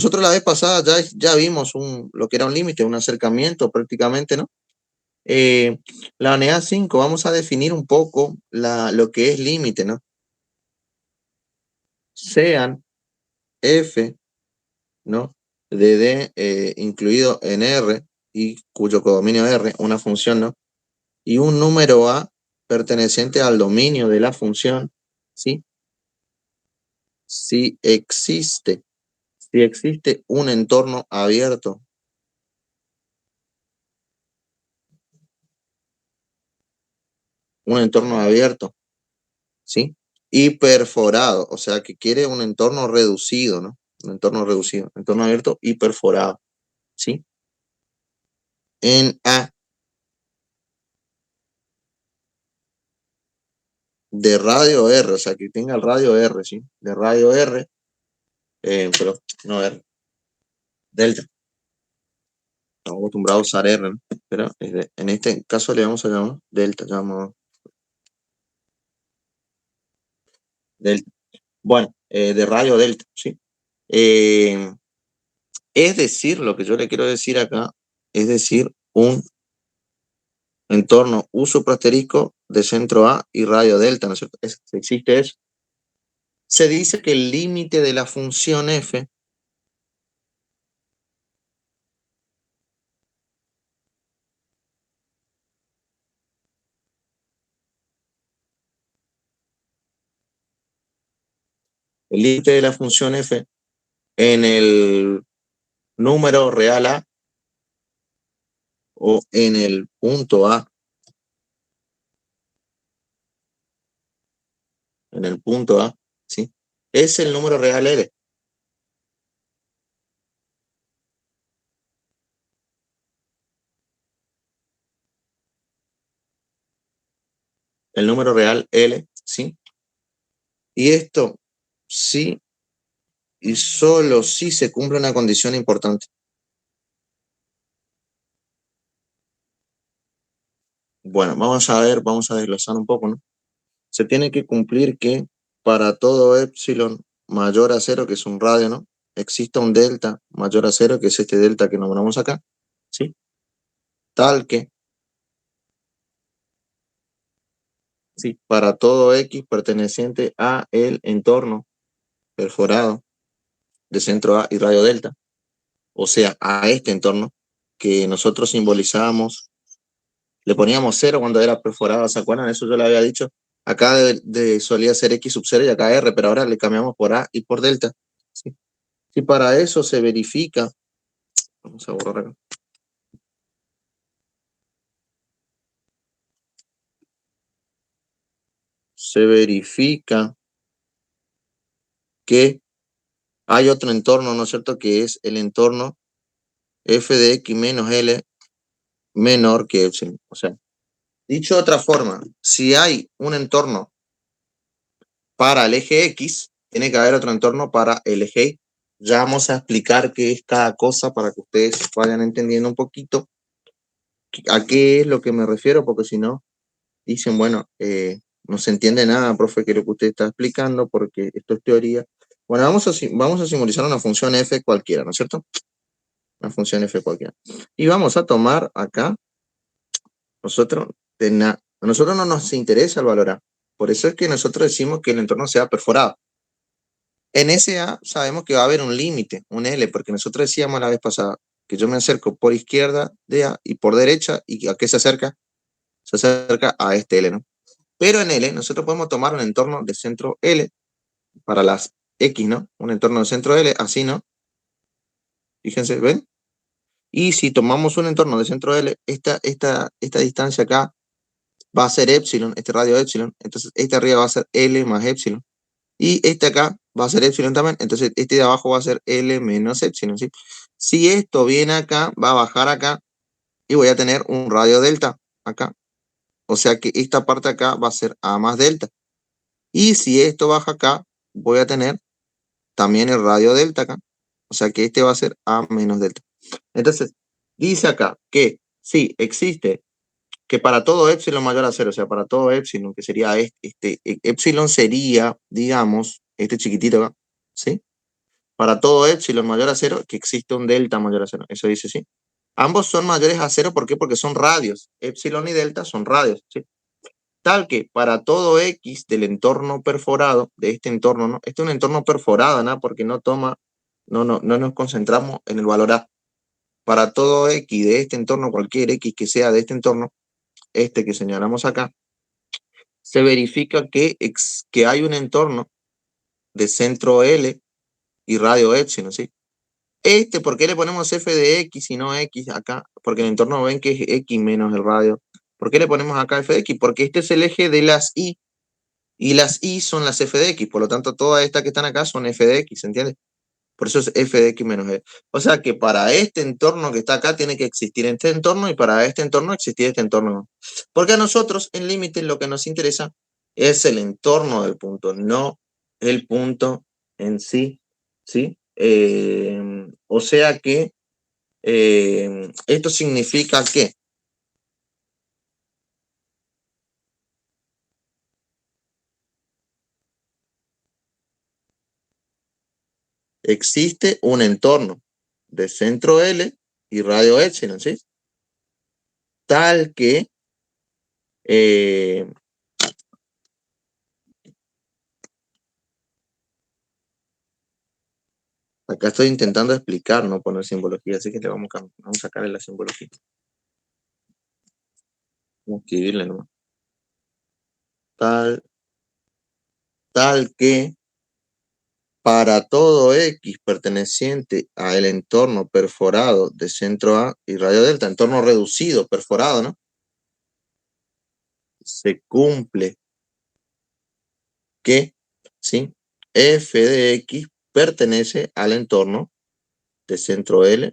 Nosotros la vez pasada ya vimos lo que era un límite, un acercamiento prácticamente, ¿no? La unidad 5, vamos a definir un poco lo que es límite, ¿no? Sean f, ¿no? De D incluido en R y cuyo codominio R, una función, ¿no? Y un número A perteneciente al dominio de la función, ¿sí? Si existe un entorno abierto, ¿sí? Y perforado, o sea que quiere un entorno reducido, ¿no? Un entorno reducido, entorno abierto y perforado, ¿sí? En A de radio R, o sea que tenga el radio R, ¿sí? De radio R, pero no R, delta. Estamos acostumbrados a usar R, ¿no? Pero en este caso le vamos a llamar delta, llamamos delta. Bueno, de radio delta, ¿sí? Es decir, lo que yo le quiero decir acá, es decir, un entorno U suprasterisco de centro A y radio delta, ¿no es cierto? Existe eso. Se dice que el límite de la función f el límite de la función f en el número real A o en el punto A, ¿sí? Es el número real L. El número real L, ¿sí? Y esto sí y solo si se cumple una condición importante. Bueno, vamos a desglosar un poco, ¿no? Se tiene que cumplir que para todo epsilon mayor a 0, que es un radio, ¿no? Exista un delta mayor a 0, que es este delta que nombramos acá, ¿sí? Tal que, ¿sí? Para todo x perteneciente a el entorno perforado de centro A y radio delta, o sea, a este entorno que nosotros simbolizábamos, le poníamos 0 cuando era perforado, ¿se acuerdan? Eso yo le había dicho. Acá solía ser x sub 0 y acá r, pero ahora le cambiamos por a y por delta, ¿sí? Si para eso se verifica, vamos a borrar acá. Se verifica que hay otro entorno, ¿no es cierto? Que es el entorno f de x menos l menor que epsilon. O sea, dicho de otra forma, si hay un entorno para el eje x, tiene que haber otro entorno para el eje y. Ya vamos a explicar qué es cada cosa para que ustedes vayan entendiendo un poquito a qué es lo que me refiero, porque si no, dicen, bueno, no se entiende nada, profe, que lo que usted está explicando, porque esto es teoría. Bueno, vamos a simbolizar una función f cualquiera, ¿no es cierto? Una función f cualquiera. Y vamos a tomar acá, a nosotros no nos interesa el valor a. Por eso es que nosotros decimos que el entorno sea perforado. En ese A sabemos que va a haber un límite, un L, porque nosotros decíamos la vez pasada que yo me acerco por izquierda de A y por derecha, ¿y a qué se acerca? Se acerca a este L, ¿no? Pero en L nosotros podemos tomar un entorno de centro L para las X, ¿no? Un entorno de centro L, así, ¿no? Fíjense, ¿ven? Y si tomamos un entorno de centro L, esta distancia acá va a ser epsilon, este radio epsilon, entonces este arriba va a ser L más epsilon. Y este acá va a ser epsilon también, entonces este de abajo va a ser L menos epsilon, ¿sí? Si esto viene acá, va a bajar acá y voy a tener un radio delta acá. O sea que esta parte acá va a ser A más delta. Y si esto baja acá, voy a tener también el radio delta acá. O sea que este va a ser A menos delta. Entonces, dice acá que sí, existe que para todo epsilon mayor a 0, o sea, para todo epsilon, que sería epsilon sería, digamos, este chiquitito acá, ¿sí? para todo epsilon mayor a 0, que existe un delta mayor a 0. Eso dice, ¿sí? Ambos son mayores a 0, ¿por qué? Porque son radios. Epsilon y delta son radios, ¿sí? Tal que para todo X del entorno perforado, de este entorno, ¿no? Este es un entorno perforado, ¿no? Porque no nos concentramos en el valor A. Para todo X de este entorno, cualquier X que sea de este entorno, este que señalamos acá, se verifica que hay un entorno de centro L y radio epsilon, ¿sí? ¿Por qué le ponemos f de x y no x acá? Porque en el entorno ven que es x menos el radio. ¿Por qué le ponemos acá f de x? Porque este es el eje de las y las y son las f de x, por lo tanto todas estas que están acá son f de x, ¿se entiende? Por eso es f de x menos e. O sea que para este entorno que está acá tiene que existir este entorno y para este entorno existir este entorno. Porque a nosotros en límite lo que nos interesa es el entorno del punto, no el punto en sí, ¿sí? O sea que esto significa que existe un entorno de centro L y radio epsilon, ¿sí? Tal que acá estoy intentando explicar, no poner simbología, así que le vamos a sacarle la simbología. Vamos a escribirle nomás. Tal que para todo X perteneciente al entorno perforado de centro A y radio delta, entorno reducido, perforado, ¿no? Se cumple que, ¿sí? F de X pertenece al entorno de centro L.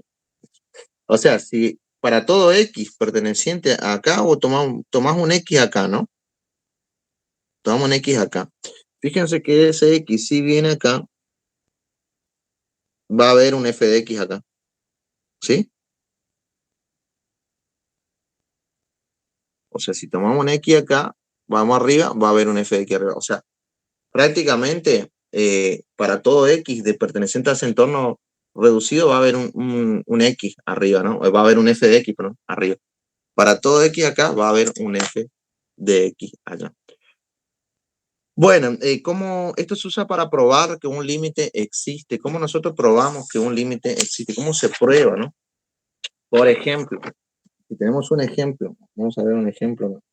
O sea, si para todo X perteneciente acá o tomás un X acá, ¿no? Tomamos un X acá. Fíjense que ese X si viene acá, va a haber un f de x acá. ¿Sí? O sea, si tomamos un x acá, vamos arriba, va a haber un f de x arriba. O sea, prácticamente para todo x de perteneciente a ese entorno reducido va a haber un x arriba, ¿no? Va a haber un f de x, perdón, arriba. Para todo x acá va a haber un f de x allá. Bueno, ¿cómo esto se usa para probar que un límite existe? ¿Cómo nosotros probamos que un límite existe? ¿Cómo se prueba, no? Por ejemplo, si tenemos un ejemplo, vamos a ver un ejemplo, ¿no?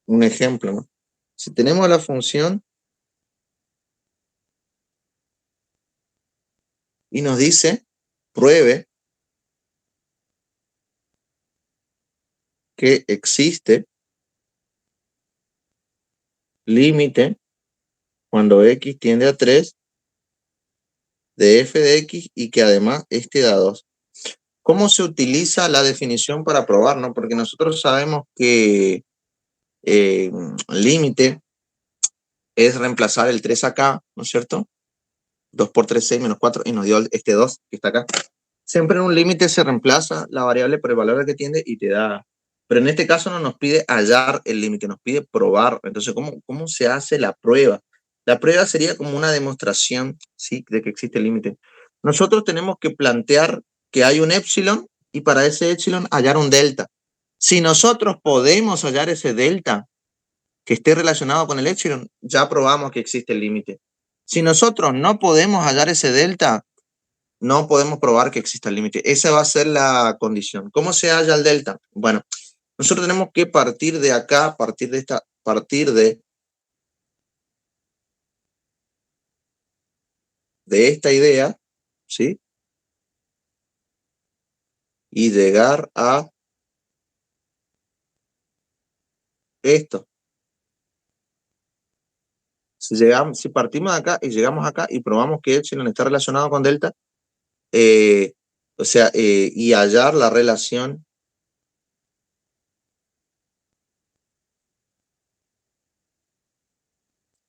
Un ejemplo, ¿no? Si tenemos la función y nos dice, pruebe que existe límite cuando x tiende a 3 de f de x y que además este da 2. ¿Cómo se utiliza la definición para probar, no? Porque nosotros sabemos que límite es reemplazar el 3 acá, ¿no es cierto? 2 por 3, 6 menos 4 y nos dio este 2 que está acá. Siempre en un límite se reemplaza la variable por el valor que tiende y te da. Pero en este caso no nos pide hallar el límite, nos pide probar. Entonces, ¿cómo se hace la prueba? La prueba sería como una demostración, ¿sí?, de que existe el límite. Nosotros tenemos que plantear que hay un epsilon y para ese epsilon hallar un delta. Si nosotros podemos hallar ese delta que esté relacionado con el epsilon, ya probamos que existe el límite. Si nosotros no podemos hallar ese delta, no podemos probar que exista el límite. Esa va a ser la condición. ¿Cómo se halla el delta? Bueno, nosotros tenemos que partir de acá, partir de esta idea, ¿sí? Y llegar a esto. Si partimos de acá y llegamos acá y probamos que epsilon está relacionado con delta, y hallar la relación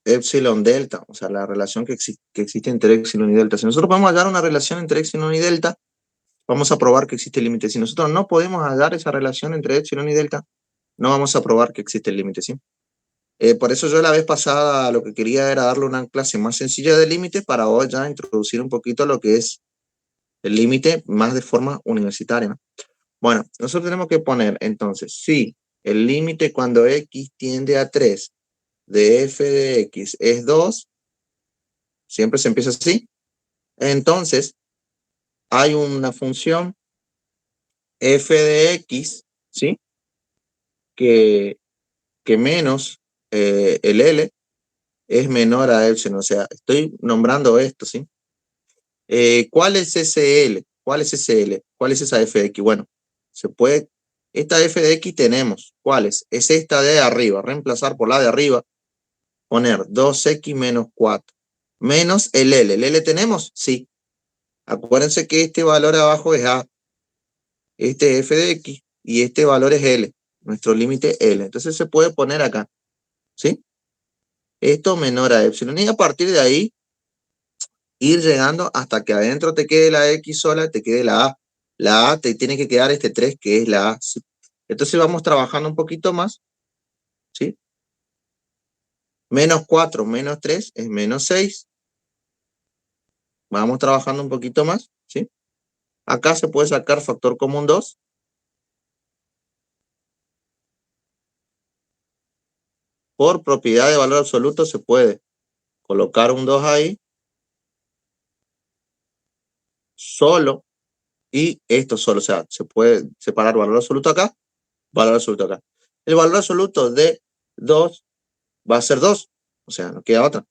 epsilon delta, o sea, la relación que existe entre epsilon y delta. Si nosotros podemos hallar una relación entre epsilon y delta, vamos a probar que existe el límite. Si nosotros no podemos hallar esa relación entre epsilon y delta, no vamos a probar que existe el límite, ¿sí? Por eso yo la vez pasada lo que quería era darle una clase más sencilla de límites para hoy ya introducir un poquito lo que es el límite más de forma universitaria, ¿no? Bueno, nosotros tenemos que poner entonces, si el límite cuando x tiende a 3 de f de x es 2, siempre se empieza así, entonces hay una función f de x, ¿sí? Que menos el L es menor a epsilon, o sea, estoy nombrando esto, ¿sí? ¿Cuál es ese L? ¿Cuál es ese L? ¿Cuál es esa f de x? Bueno, se puede, esta f de x tenemos, ¿cuál es? Es esta de arriba, reemplazar por la de arriba, poner 2x menos 4, menos el L. ¿El L tenemos? Sí. Acuérdense que este valor abajo es A, este es f de x y este valor es L, nuestro límite L. Entonces se puede poner acá, ¿sí? Esto menor a epsilon y a partir de ahí ir llegando hasta que adentro te quede la X sola, te quede la A. La A te tiene que quedar este 3 que es la A. ¿Sí? Entonces vamos trabajando un poquito más, ¿sí? Menos 4 menos 3 es menos 6. Vamos trabajando un poquito más, ¿sí? Acá se puede sacar factor común 2. Por propiedad de valor absoluto se puede colocar un 2 ahí, solo, y esto solo, o sea, se puede separar valor absoluto acá, valor absoluto acá. El valor absoluto de 2 va a ser 2, o sea, no queda otra.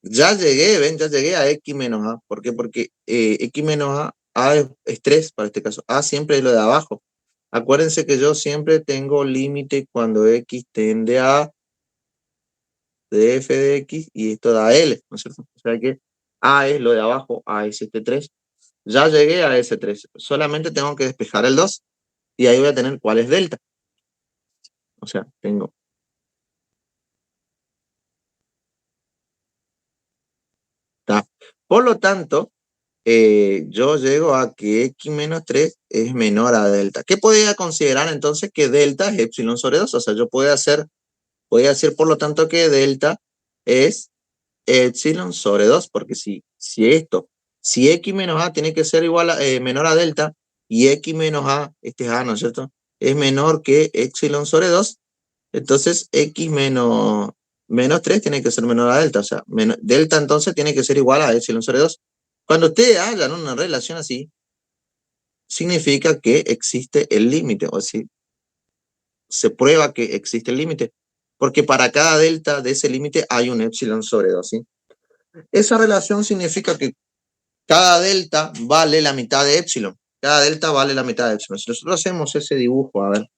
Ya llegué, ven, ya llegué a X menos A. ¿Por qué? Porque X menos A es 3 para este caso. A siempre es lo de abajo. Acuérdense que yo siempre tengo límite cuando X tiende a de f de X y esto da L, ¿no es cierto? O sea que A es lo de abajo, A es este 3. Ya llegué a ese 3. Solamente tengo que despejar el 2 y ahí voy a tener cuál es delta. O sea, tengo. ¿Está? Por lo tanto, yo llego a que x menos 3 es menor a delta. ¿Qué podría considerar entonces que delta es epsilon sobre 2? O sea, yo podría decir por lo tanto que delta es epsilon sobre 2, porque si x menos a tiene que ser igual a, menor a delta, y x menos a, este es a, ¿no es cierto? Es menor que epsilon sobre 2, entonces x menos 3 tiene que ser menor a delta, o sea, delta entonces tiene que ser igual a epsilon sobre 2. Cuando ustedes hagan una relación así, significa que existe el límite, o si se prueba que existe el límite, porque para cada delta de ese límite hay un epsilon sobre 2, ¿sí? Esa relación significa que cada delta vale la mitad de epsilon. Cada delta vale la mitad de epsilon. Si nosotros hacemos ese dibujo, a ver,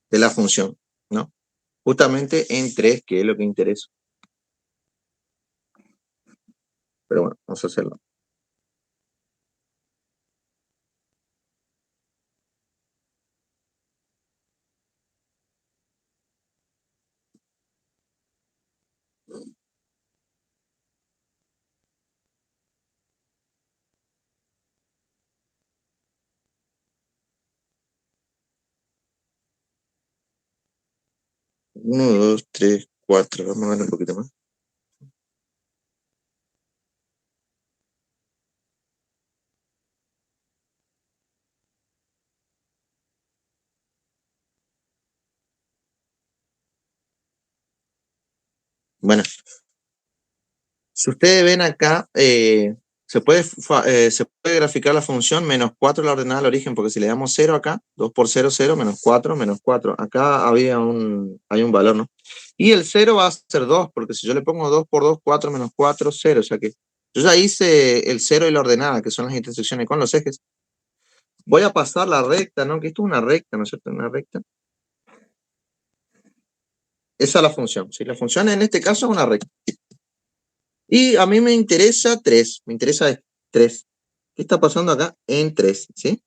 de la función, ¿no? Justamente en 3, que es lo que interesa. Pero bueno, vamos a hacerlo. Uno, 2, 3, 4. Vamos a ver un poquito más. Bueno, si ustedes ven acá, se puede graficar la función menos 4 la ordenada al origen, porque si le damos 0 acá, 2 por 0, 0, menos 4, menos 4. Acá hay un valor, ¿no? Y el 0 va a ser 2, porque si yo le pongo 2 por 2, 4 menos 4, 0. O sea que yo ya hice el 0 y la ordenada, que son las intersecciones con los ejes. Voy a pasar la recta, ¿no? Que esto es una recta, ¿no es cierto? Una recta. Esa es la función. ¿Sí? La función en este caso es una recta. Y a mí me interesa 3. Me interesa 3. ¿Qué está pasando acá? En 3, ¿sí?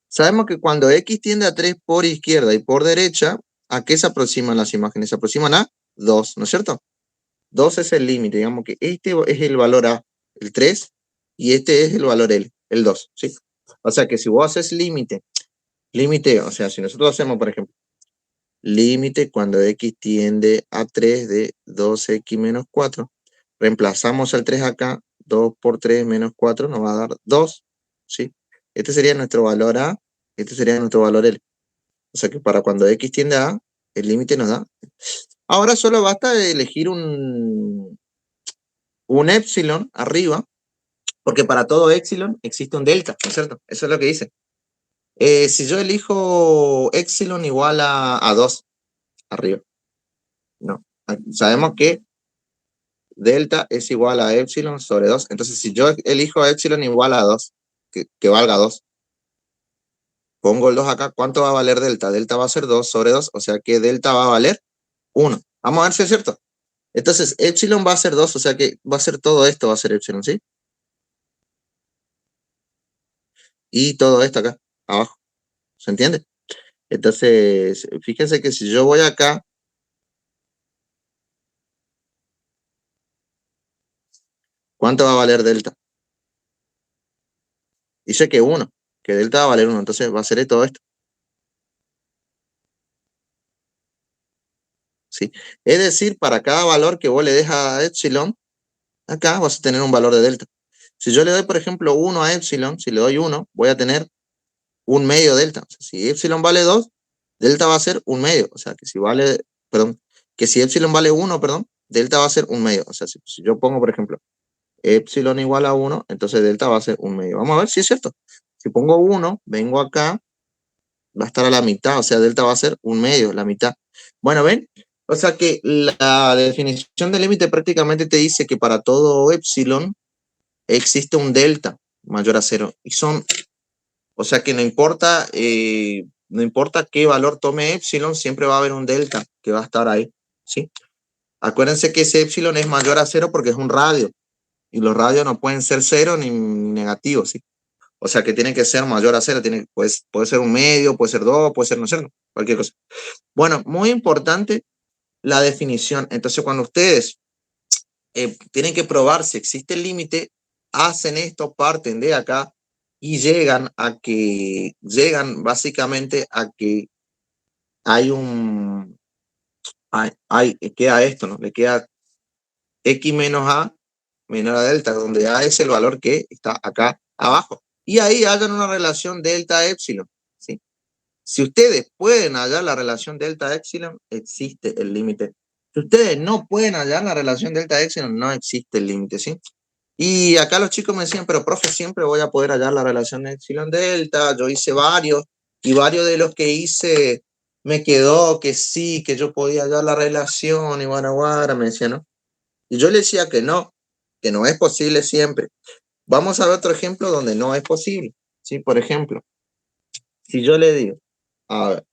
Sabemos que cuando X tiende a 3 por izquierda y por derecha, ¿a qué se aproximan las imágenes? Se aproximan a 2, ¿no es cierto? 2 es el límite, digamos que este es el valor A, el 3 y este es el valor L, el 2, ¿sí? O sea que si vos haces límite, o sea, si nosotros hacemos, por ejemplo, límite cuando x tiende a 3 de 2x menos 4, reemplazamos el 3 acá, 2 por 3 menos 4 nos va a dar 2, ¿sí? Este sería nuestro valor A, este sería nuestro valor L. O sea que para cuando x tiende a A, el límite nos da. Ahora solo basta de elegir un epsilon arriba, porque para todo epsilon existe un delta, ¿no es cierto? Eso es lo que dice. Si yo elijo epsilon igual a 2 arriba, ¿no? Sabemos que delta es igual a epsilon sobre 2. Entonces, si yo elijo epsilon igual a 2, que valga 2, pongo el 2 acá, ¿cuánto va a valer delta? Delta va a ser 2 sobre 2, o sea que delta va a valer 1. Vamos a ver si es cierto. Entonces, epsilon va a ser 2, o sea que va a ser todo esto, va a ser epsilon, ¿sí? Y todo esto acá, abajo. ¿Se entiende? Entonces, fíjense que si yo voy acá, ¿cuánto va a valer delta? Dice que 1, que delta va a valer 1, entonces va a ser todo esto. ¿Sí? Es decir, para cada valor que vos le dejas a epsilon, acá vas a tener un valor de delta. Si yo le doy, por ejemplo, 1 a epsilon, si le doy 1, voy a tener un medio delta. O sea, si epsilon vale 2, delta va a ser un medio. O sea, que si vale, perdón, que si epsilon vale 1, perdón, delta va a ser un medio. O sea, si yo pongo, por ejemplo, epsilon igual a 1, entonces delta va a ser un medio. Vamos a ver si es cierto. Si pongo 1, vengo acá, va a estar a la mitad, o sea, delta va a ser un medio, la mitad. Bueno, ¿ven? O sea que la definición de límite prácticamente te dice que para todo epsilon existe un delta mayor a 0. Y son, o sea que no importa qué valor tome epsilon, siempre va a haber un delta que va a estar ahí, ¿sí? Acuérdense que ese epsilon es mayor a 0 porque es un radio. Y los radios no pueden ser 0 ni negativos, ¿sí? O sea que tiene que ser mayor a 0, puede ser un medio, puede ser 2, puede ser no ser, cualquier cosa. Bueno, muy importante la definición. Entonces, cuando ustedes tienen que probar si existe el límite, hacen esto, parten de acá y llegan básicamente a que hay queda esto, ¿no? Le queda x menos a menor a delta, donde a es el valor que está acá abajo. Y ahí hagan una relación delta epsilon, ¿sí? Si ustedes pueden hallar la relación delta epsilon, existe el límite. Si ustedes no pueden hallar la relación delta epsilon, no existe el límite, ¿sí? Y acá los chicos me decían, pero profe, siempre voy a poder hallar la relación epsilon delta. Yo hice varios, y varios de los que hice me quedó que sí, que yo podía hallar la relación, y guara, me decían, ¿no? Y yo le decía que no es posible siempre. Vamos a ver otro ejemplo donde no es posible, ¿sí? Por ejemplo, si yo le digo, a ver,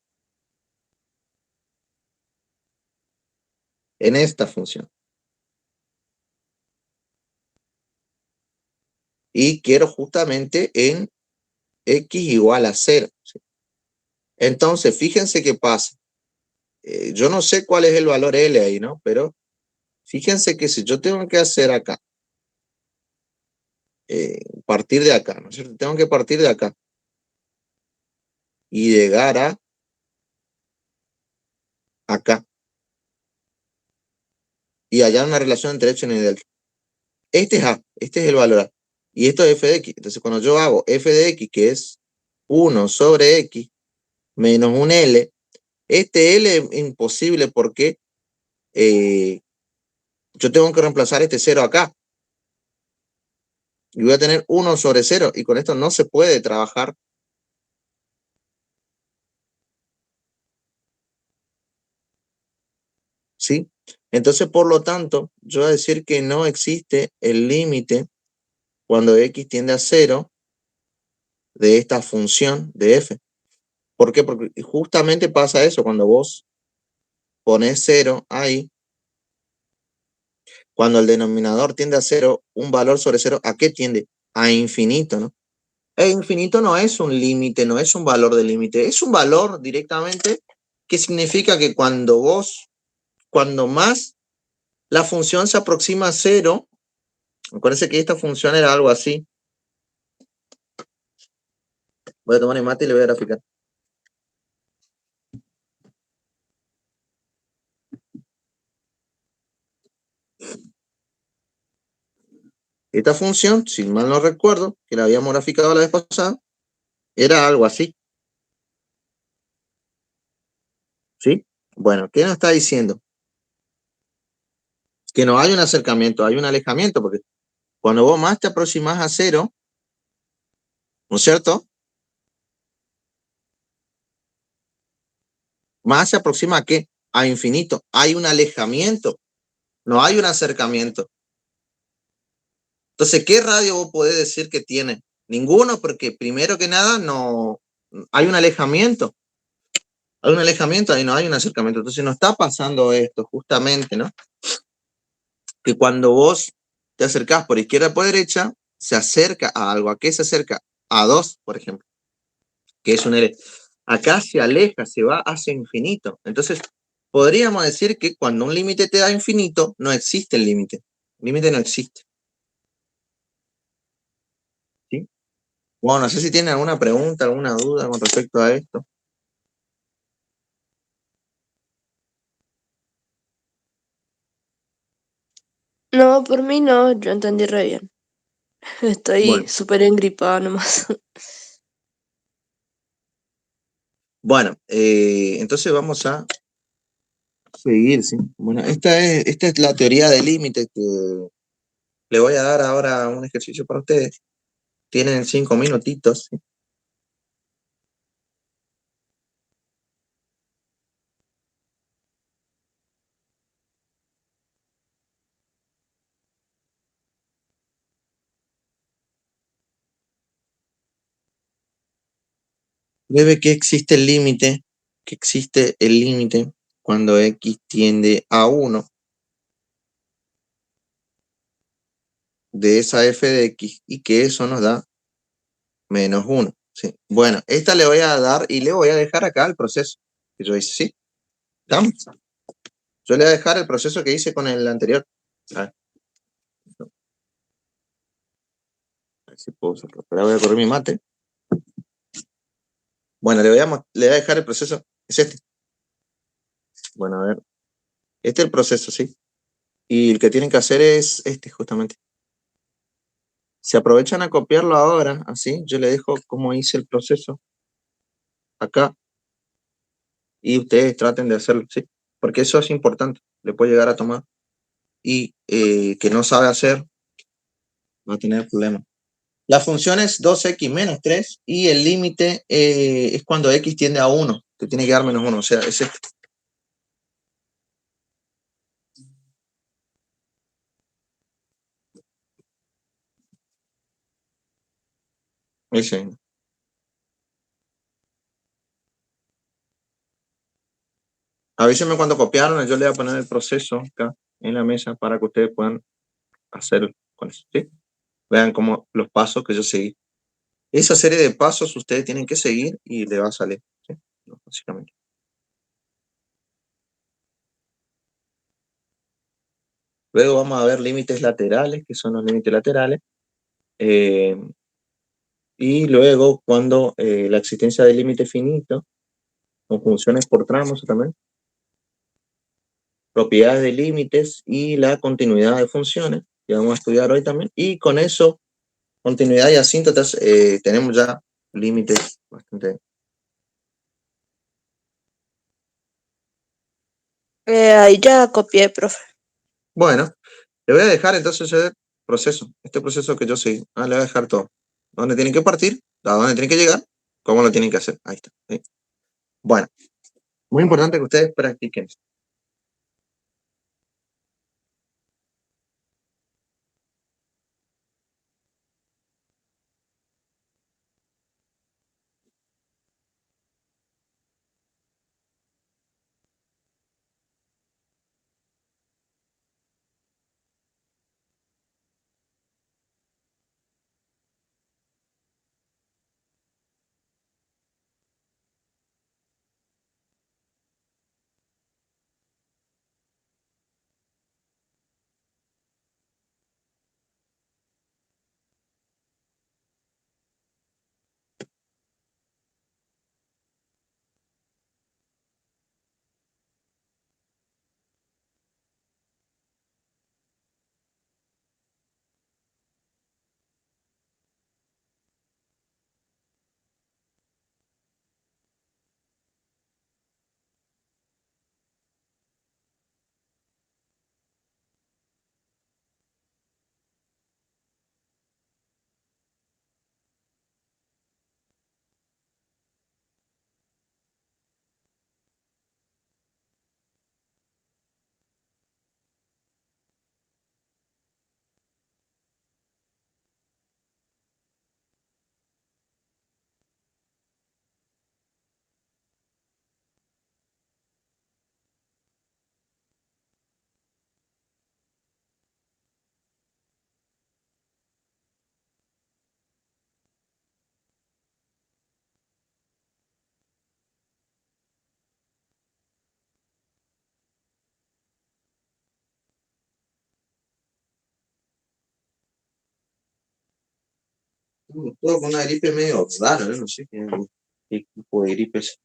en esta función, y quiero justamente en x igual a 0, ¿sí? Entonces, fíjense qué pasa. Yo no sé cuál es el valor L ahí, ¿no? Pero fíjense que si yo tengo que hacer acá, partir de acá, ¿no es cierto? Tengo que partir de acá y llegar a acá y hallar una relación entre epsilon y delta. Este es A, este es el valor A. Y esto es f de x. Entonces, cuando yo hago f de x, que es 1 sobre x, menos un L, este L es imposible porque yo tengo que reemplazar este 0 acá. Y voy a tener 1 sobre 0. Y con esto no se puede trabajar. ¿Sí? Entonces, por lo tanto, yo voy a decir que no existe el límite cuando x tiende a 0 de esta función de f. ¿Por qué? Porque justamente pasa eso, cuando vos pones 0 ahí, cuando el denominador tiende a 0, un valor sobre 0, ¿a qué tiende? A infinito, ¿no? E infinito no es un límite, no es un valor de límite, es un valor directamente que significa que cuando más la función se aproxima a 0, acuérdense que esta función era algo así, Voy a tomar el mate y le voy a graficar. Esta función, si mal no recuerdo, que la habíamos graficado la vez pasada, era algo así, ¿sí? Bueno, ¿qué nos está diciendo? Que no hay un acercamiento, hay un alejamiento, porque cuando vos más te aproximas a cero, ¿no es cierto? Más se aproxima a qué? A infinito. Hay un alejamiento, no hay un acercamiento. Entonces, ¿qué radio vos podés decir que tiene? Ninguno, porque primero que nada no hay un alejamiento. Hay un alejamiento y no hay un acercamiento. Entonces, no está pasando esto, justamente, ¿no? Que cuando vos te acercás por izquierda o por derecha, se acerca a algo. ¿A qué se acerca? A dos, por ejemplo, que es un L. Acá se aleja, se va hacia infinito. Entonces, podríamos decir que cuando un límite te da infinito, no existe el límite. El límite no existe. ¿Sí? Bueno, no sé si tienen alguna pregunta, alguna duda con respecto a esto. No, por mí no, yo entendí re bien. Estoy Bueno, súper engripada nomás. bueno, entonces vamos a seguir, ¿sí? Bueno, esta es la teoría del límite que le voy a dar ahora un ejercicio para ustedes. Tienen 5 minutitos, ¿sí? Debe que existe el límite cuando x tiende a 1 de esa f de x y que eso nos da -1. ¿Sí? Bueno, esta le voy a dar y le voy a dejar acá el proceso que yo hice, ¿sí? ¿Estamos? Yo le voy a dejar el proceso que hice con el anterior. A ver si puedo sacar. Pero voy a correr mi mate. Bueno, le voy a dejar el proceso. Es este. Bueno, a ver. Este es el proceso, ¿sí? Y el que tienen que hacer es este, justamente. Se aprovechan a copiarlo ahora, así. Yo le dejo cómo hice el proceso acá y ustedes traten de hacerlo, ¿sí? Porque eso es importante. Le puede llegar a tomar. Y que no sabe hacer, va a tener problemas. La función es 2x menos 3 y el límite es cuando x tiende a 1, que tiene que dar -1, o sea, es este. Ese. Avísenme cuando copiaron, yo le voy a poner el proceso acá en la mesa para que ustedes puedan hacer con eso, ¿sí? Vean cómo los pasos que yo seguí. Esa serie de pasos ustedes tienen que seguir y le va a salir, ¿sí? Básicamente. Luego vamos a ver límites laterales, que son los límites laterales. Eh, y luego cuando la existencia de límite finito, con funciones por tramos también, propiedades de límites y la continuidad de funciones, que vamos a estudiar hoy también. Y con eso, continuidad y asíntotas, tenemos ya límites bastante. Ahí ya copié, profe. Bueno, le voy a dejar entonces el proceso, este proceso que yo seguí. Le voy a dejar todo. ¿Dónde tienen que partir? ¿A dónde tienen que llegar? ¿Cómo lo tienen que hacer? Ahí está. ¿Sí? Bueno, muy importante que ustedes practiquen. Todo con una gripe medio rara, ¿no? No sé qué tipo de gripe es.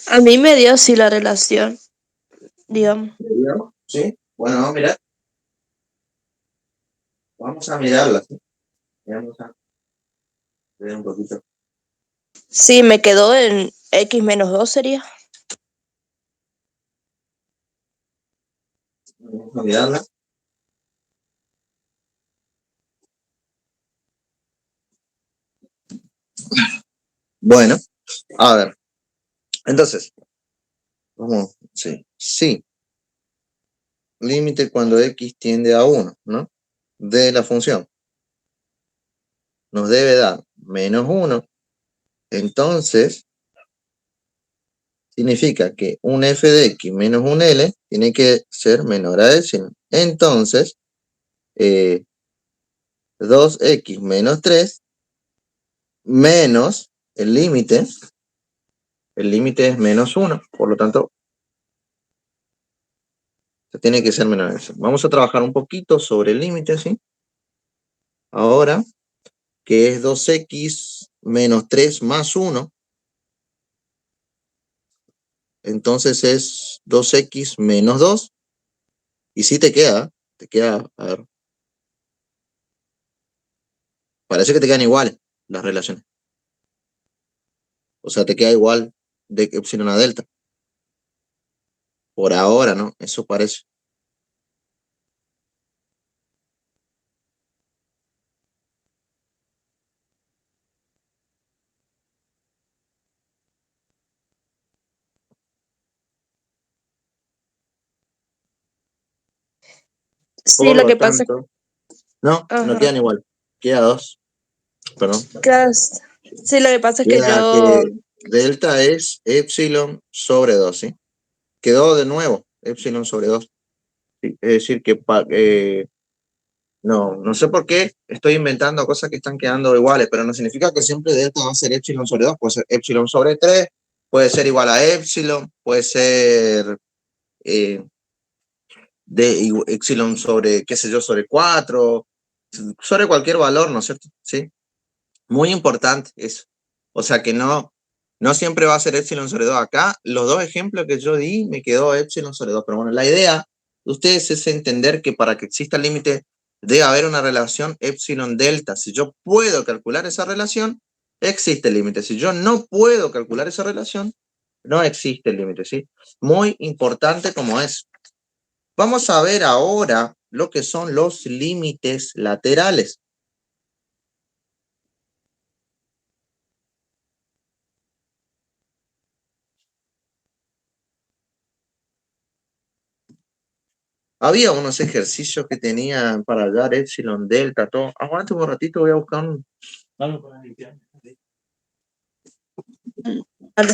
A mí me dio así la relación, digamos. ¿Sí? Bueno, mira, vamos a mirarla, ¿sí? Vamos a ver un poquito. Sí, me quedó en x-2 sería. Vamos a mirarla. Bueno, a ver, entonces, vamos, sí, sí, límite cuando x tiende a 1, ¿no? De la función nos debe dar -1, entonces significa que un f de x menos un L tiene que ser menor a epsilon. Entonces, 2x menos 3 menos el límite es -1, por lo tanto, tiene que ser menor a epsilon. Vamos a trabajar un poquito sobre el límite, ¿sí? Ahora, que es 2x menos 3 más 1, entonces es 2x menos 2, y sí te queda, a ver, parece que te quedan iguales las relaciones. O sea, te queda igual de epsilon a delta. Por ahora, ¿no? Eso parece. Sí, Por lo lo que pasa. tanto, no Ajá. quedan igual. Queda 2, perdón. Sí, lo que pasa es que Queda yo. que delta es epsilon sobre 2, ¿sí? Quedó de nuevo epsilon sobre 2. Sí, es decir, que no sé por qué estoy inventando cosas que están quedando iguales, pero no significa que siempre delta va a ser epsilon sobre 2. Puede ser epsilon sobre 3, puede ser igual a epsilon, puede ser eh, epsilon sobre, qué sé yo, sobre 4, sobre cualquier valor, ¿no es cierto? Sí. Muy importante eso. O sea que no siempre va a ser epsilon sobre 2. Acá, los dos ejemplos que yo di, me quedó epsilon sobre 2. Pero bueno, la idea de ustedes es entender que para que exista el límite debe haber una relación epsilon delta. Si yo puedo calcular esa relación, existe el límite. Si yo no puedo calcular esa relación, no existe el límite, ¿sí? Muy importante como es. Vamos a ver ahora lo que son los límites laterales. Había unos ejercicios que tenían para hallar epsilon, delta, todo. Aguante un ratito, voy a buscar algo para limpiar. Vale.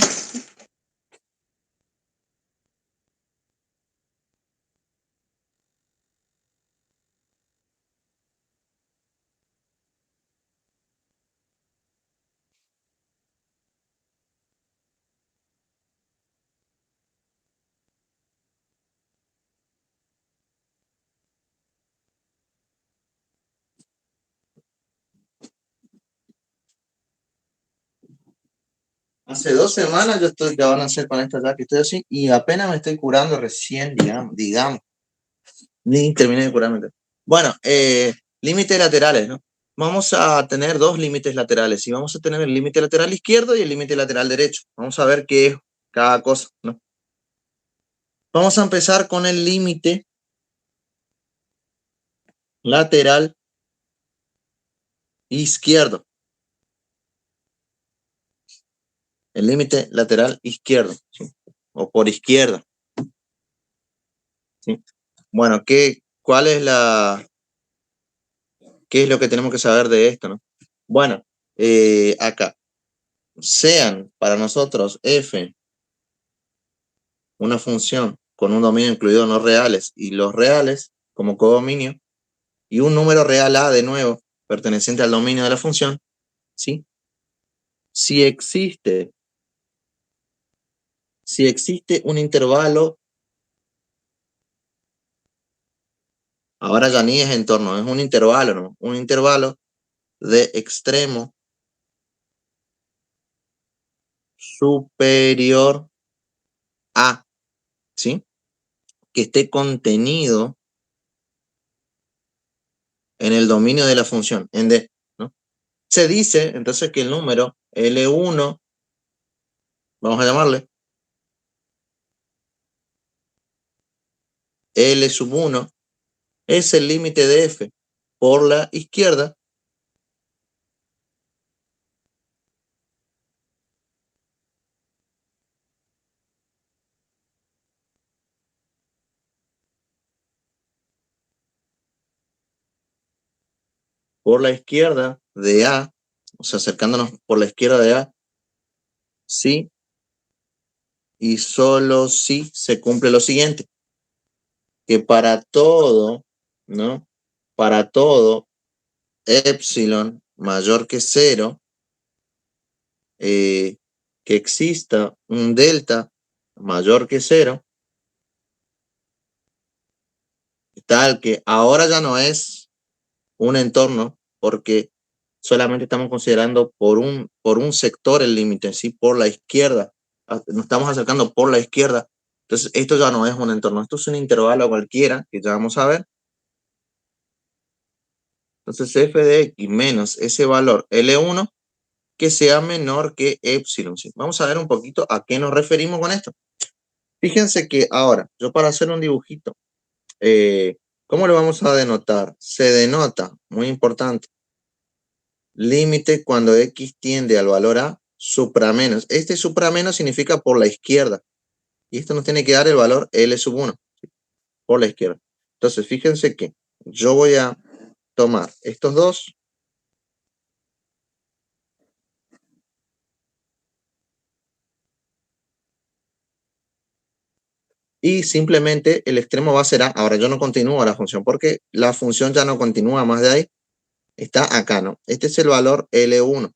Hace 2 semanas yo estoy, que van a hacer con esta ya que estoy así, y apenas me estoy curando recién, digamos. Ni terminé de curarme. Bueno, límites laterales, ¿no? Vamos a tener dos límites laterales y vamos a tener el límite lateral izquierdo y el límite lateral derecho. Vamos a ver qué es cada cosa, ¿no? Vamos a empezar con el límite lateral izquierdo. El límite lateral izquierdo, ¿sí? O por izquierda. ¿Sí? Bueno, ¿qué es lo que tenemos que saber de esto, no? Bueno, acá, sean para nosotros f una función con un dominio incluido en los reales y los reales como codominio, y un número real a de nuevo perteneciente al dominio de la función, ¿sí? Si existe un intervalo, ahora ya ni es entorno, es un intervalo, ¿no? Un intervalo de extremo superior a, ¿sí? Que esté contenido en el dominio de la función, en D, ¿no? Se dice entonces que el número L1, vamos a llamarle L sub 1, es el límite de f por la izquierda de A, o sea, acercándonos por la izquierda de A, sí, y solo si se cumple lo siguiente, que para todo, ¿no? Para todo epsilon mayor que 0, que exista un delta mayor que 0, tal que ahora ya no es un entorno, porque solamente estamos considerando por un sector el límite, ¿sí? Por la izquierda. Nos estamos acercando por la izquierda. Entonces, esto ya no es un entorno, esto es un intervalo cualquiera, que ya vamos a ver. Entonces, f de x menos ese valor L1 que sea menor que epsilon. ¿Sí? Vamos a ver un poquito a qué nos referimos con esto. Fíjense que ahora, yo para hacer un dibujito, ¿cómo lo vamos a denotar? Se denota, muy importante, límite cuando x tiende al valor a supra menos. Este supra menos significa por la izquierda. Y esto nos tiene que dar el valor L sub 1, ¿sí? Por la izquierda. Entonces, fíjense que yo voy a tomar estos dos y simplemente el extremo va a ser A. Ahora yo no continúo la función porque la función ya no continúa más de ahí. Está acá, ¿no? Este es el valor L1.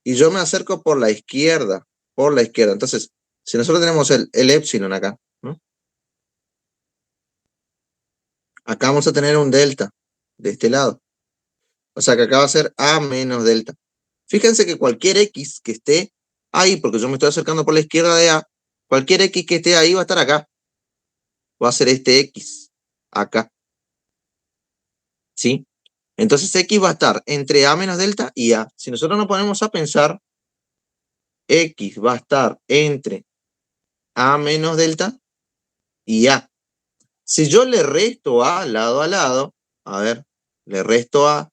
Y yo me acerco por la izquierda, por la izquierda. Entonces, si nosotros tenemos el epsilon acá, ¿no? Acá vamos a tener un delta de este lado. O sea que acá va a ser A menos delta. Fíjense que cualquier X que esté ahí, porque yo me estoy acercando por la izquierda de A, cualquier X que esté ahí va a estar acá. Va a ser este X acá. ¿Sí? Entonces X va a estar entre A menos delta y A. Si nosotros nos ponemos a pensar, X va a estar entre A menos delta y A. Si yo le resto A lado a lado, a ver, le resto A,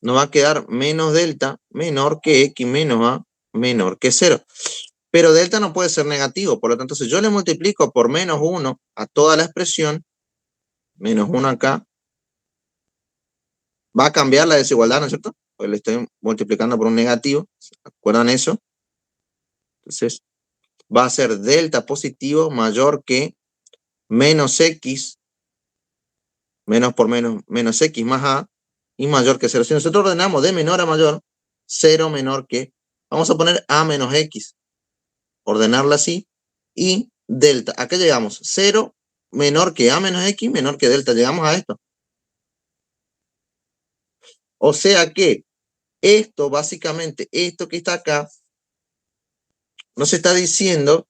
nos va a quedar menos delta menor que x menos a menor que 0. Pero delta no puede ser negativo, por lo tanto, si yo le multiplico por menos 1 a toda la expresión, menos 1 acá, va a cambiar la desigualdad, ¿no es cierto? Pues le estoy multiplicando por un negativo, ¿se acuerdan eso? Entonces, va a ser delta positivo mayor que menos x, menos por menos, menos x más a, y mayor que 0. Si nosotros ordenamos de menor a mayor, 0 menor que, vamos a poner a menos x, ordenarla así, y delta. ¿A qué llegamos? 0 menor que a menos x, menor que delta. Llegamos a esto. O sea que esto, básicamente, esto que está acá, nos está diciendo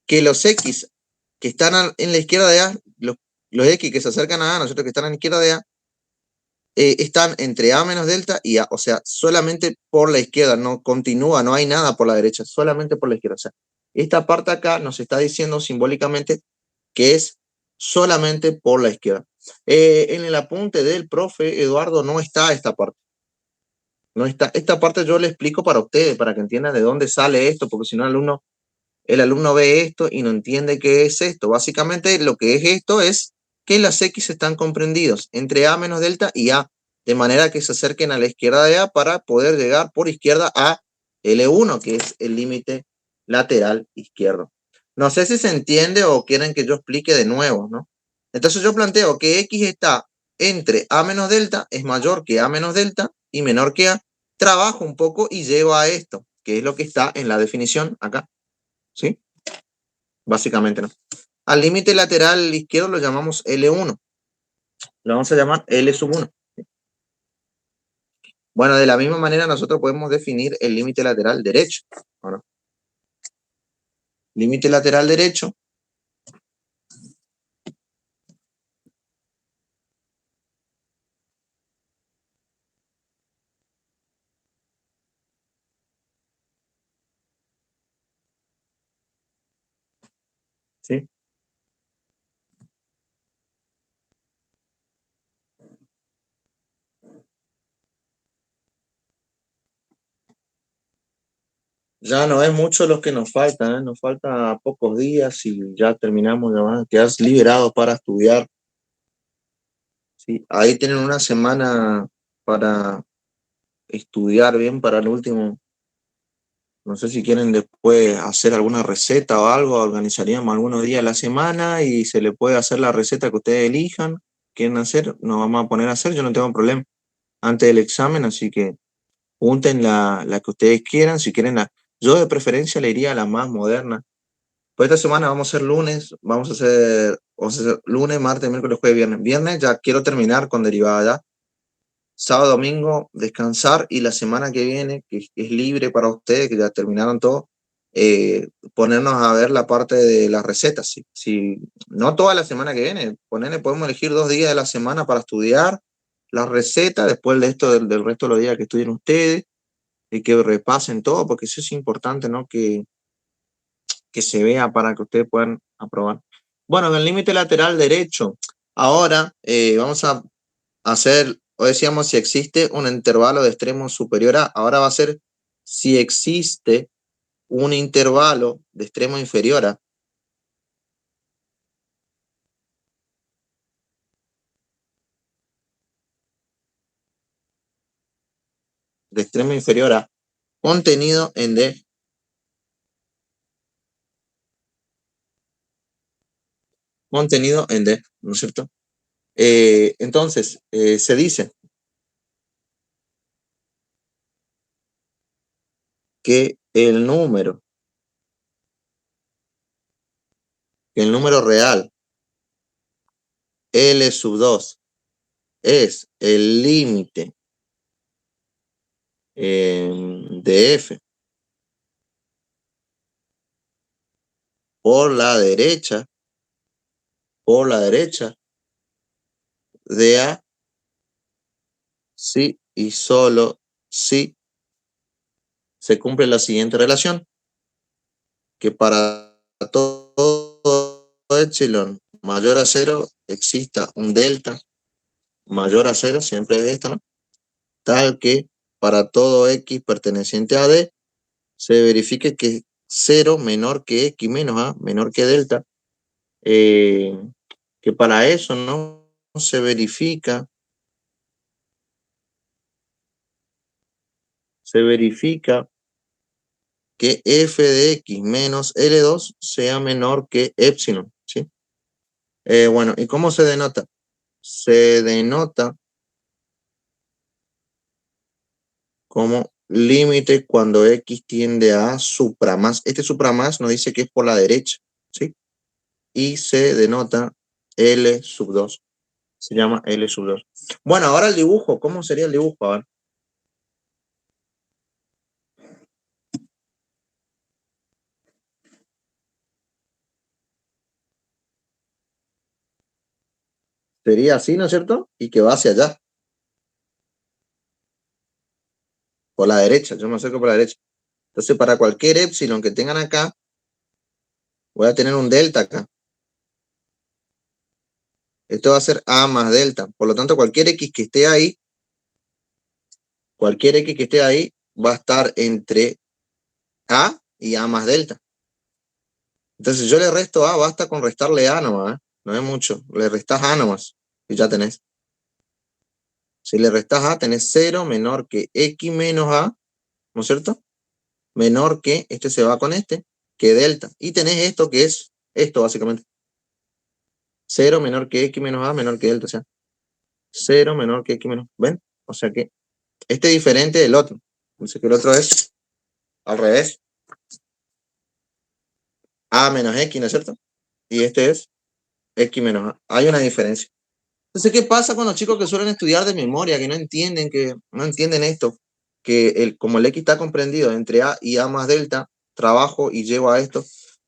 que los x que están en la izquierda de A, los x que se acercan a A, nosotros que están en la izquierda de A, están entre A menos delta y A, o sea, solamente por la izquierda, no continúa, no hay nada por la derecha, solamente por la izquierda. O sea, esta parte acá nos está diciendo simbólicamente que es solamente por la izquierda. En el apunte del profe Eduardo no está esta parte. No está. Esta parte yo le explico para ustedes, para que entiendan de dónde sale esto, porque si no el alumno ve esto y no entiende qué es esto. Básicamente lo que es esto es que las X están comprendidos entre A menos delta y A, de manera que se acerquen a la izquierda de A para poder llegar por izquierda a L1, que es el límite lateral izquierdo. No sé si se entiende o quieren que yo explique de nuevo, ¿no? Entonces yo planteo que X está entre A menos delta, es mayor que A menos delta y menor que A. Trabajo un poco y llego a esto, que es lo que está en la definición acá. ¿Sí? Básicamente no. Al límite lateral izquierdo lo llamamos L1. Lo vamos a llamar L sub 1. Bueno, de la misma manera nosotros podemos definir el límite lateral derecho. ¿O no? Límite lateral derecho. ¿Sí? Ya no es mucho lo que nos falta, ¿eh? Nos falta pocos días y ya terminamos, ya van a quedar liberados para estudiar. ¿Sí? Ahí tienen una semana para estudiar bien para el último. No sé si quieren después hacer alguna receta o algo, organizaríamos algunos días a la semana y se le puede hacer la receta que ustedes elijan. Quieren hacer, nos vamos a poner a hacer, yo no tengo problema antes del examen, así que junten la que ustedes quieran, si quieren yo de preferencia le iría a la más moderna. Pues esta semana vamos a hacer lunes, vamos a hacer lunes, martes, miércoles, jueves, viernes. Viernes ya quiero terminar con derivada ya. Sábado, domingo, descansar y la semana que viene, que es libre para ustedes, que ya terminaron todo, ponernos a ver la parte de las recetas. Si no toda la semana que viene, podemos elegir 2 días de la semana para estudiar las recetas, después de esto del resto de los días que estudien ustedes y que repasen todo, porque eso es importante, ¿no? Que se vea para que ustedes puedan aprobar. Bueno, en el límite lateral derecho, ahora vamos a hacer, o decíamos si existe un intervalo de extremo superior a, ahora va a ser si existe un intervalo de extremo inferior a. De extremo inferior a, contenido en D. Contenido en D, ¿no es cierto? Entonces, se dice que el número real L sub 2 es el límite de F por la derecha de A, sí y solo si se cumple la siguiente relación, que para todo epsilon mayor a 0 exista un delta mayor a 0, siempre es esto, ¿no? tal que para todo X perteneciente a D se verifique que 0 menor que X menos A, menor que delta, que para eso no se verifica que f de x menos L2 sea menor que epsilon, ¿sí? Bueno, ¿y cómo se denota? Se denota como límite cuando x tiende a supramás. Este supramás nos dice que es por la derecha, ¿sí? Y se denota L sub 2. Se llama L sub 2. Bueno, ahora el dibujo. ¿Cómo sería el dibujo? A ver. Sería así, ¿no es cierto? Y que va hacia allá. Por la derecha. Yo me acerco por la derecha. Entonces, para cualquier epsilon que tengan acá, voy a tener un delta acá. Esto va a ser A más delta. Por lo tanto, cualquier X que esté ahí, va a estar entre A y A más delta. Entonces, yo le resto A, basta con restarle A nomás, ¿eh? No es mucho. Le restas A nomás y ya tenés. Si le restas A, tenés 0 menor que X menos A, ¿no es cierto? Menor que, este se va con este, que delta. Y tenés esto que es esto, básicamente. 0 menor que X menos A, menor que delta. O sea, 0 menor que X menos. ¿Ven? O sea que este es diferente del otro. Dice que el otro es al revés. A menos X, ¿no es cierto? Y este es X menos A. Hay una diferencia. Entonces, ¿qué pasa con los chicos que suelen estudiar de memoria, que no entienden esto? Que como el X está comprendido entre A y A más delta, trabajo y llego a esto.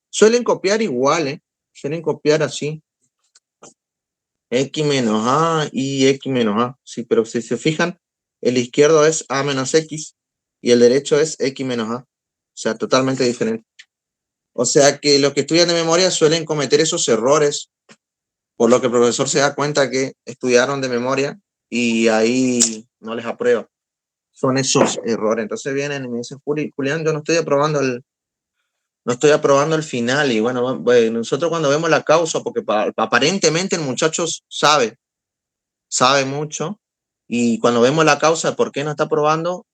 Suelen copiar igual, ¿eh? Suelen copiar así. X menos A y X menos A. Sí, pero si se fijan, el izquierdo es A menos X y el derecho es X menos A. O sea, totalmente diferente. O sea que los que estudian de memoria suelen cometer esos errores, por lo que el profesor se da cuenta que estudiaron de memoria y ahí no les aprueba. Son esos errores. Entonces vienen y me dicen, Julián, yo no estoy aprobando el final. Y bueno, nosotros cuando vemos la causa, porque aparentemente el muchacho sabe mucho, y cuando vemos la causa de por qué no está aprobando,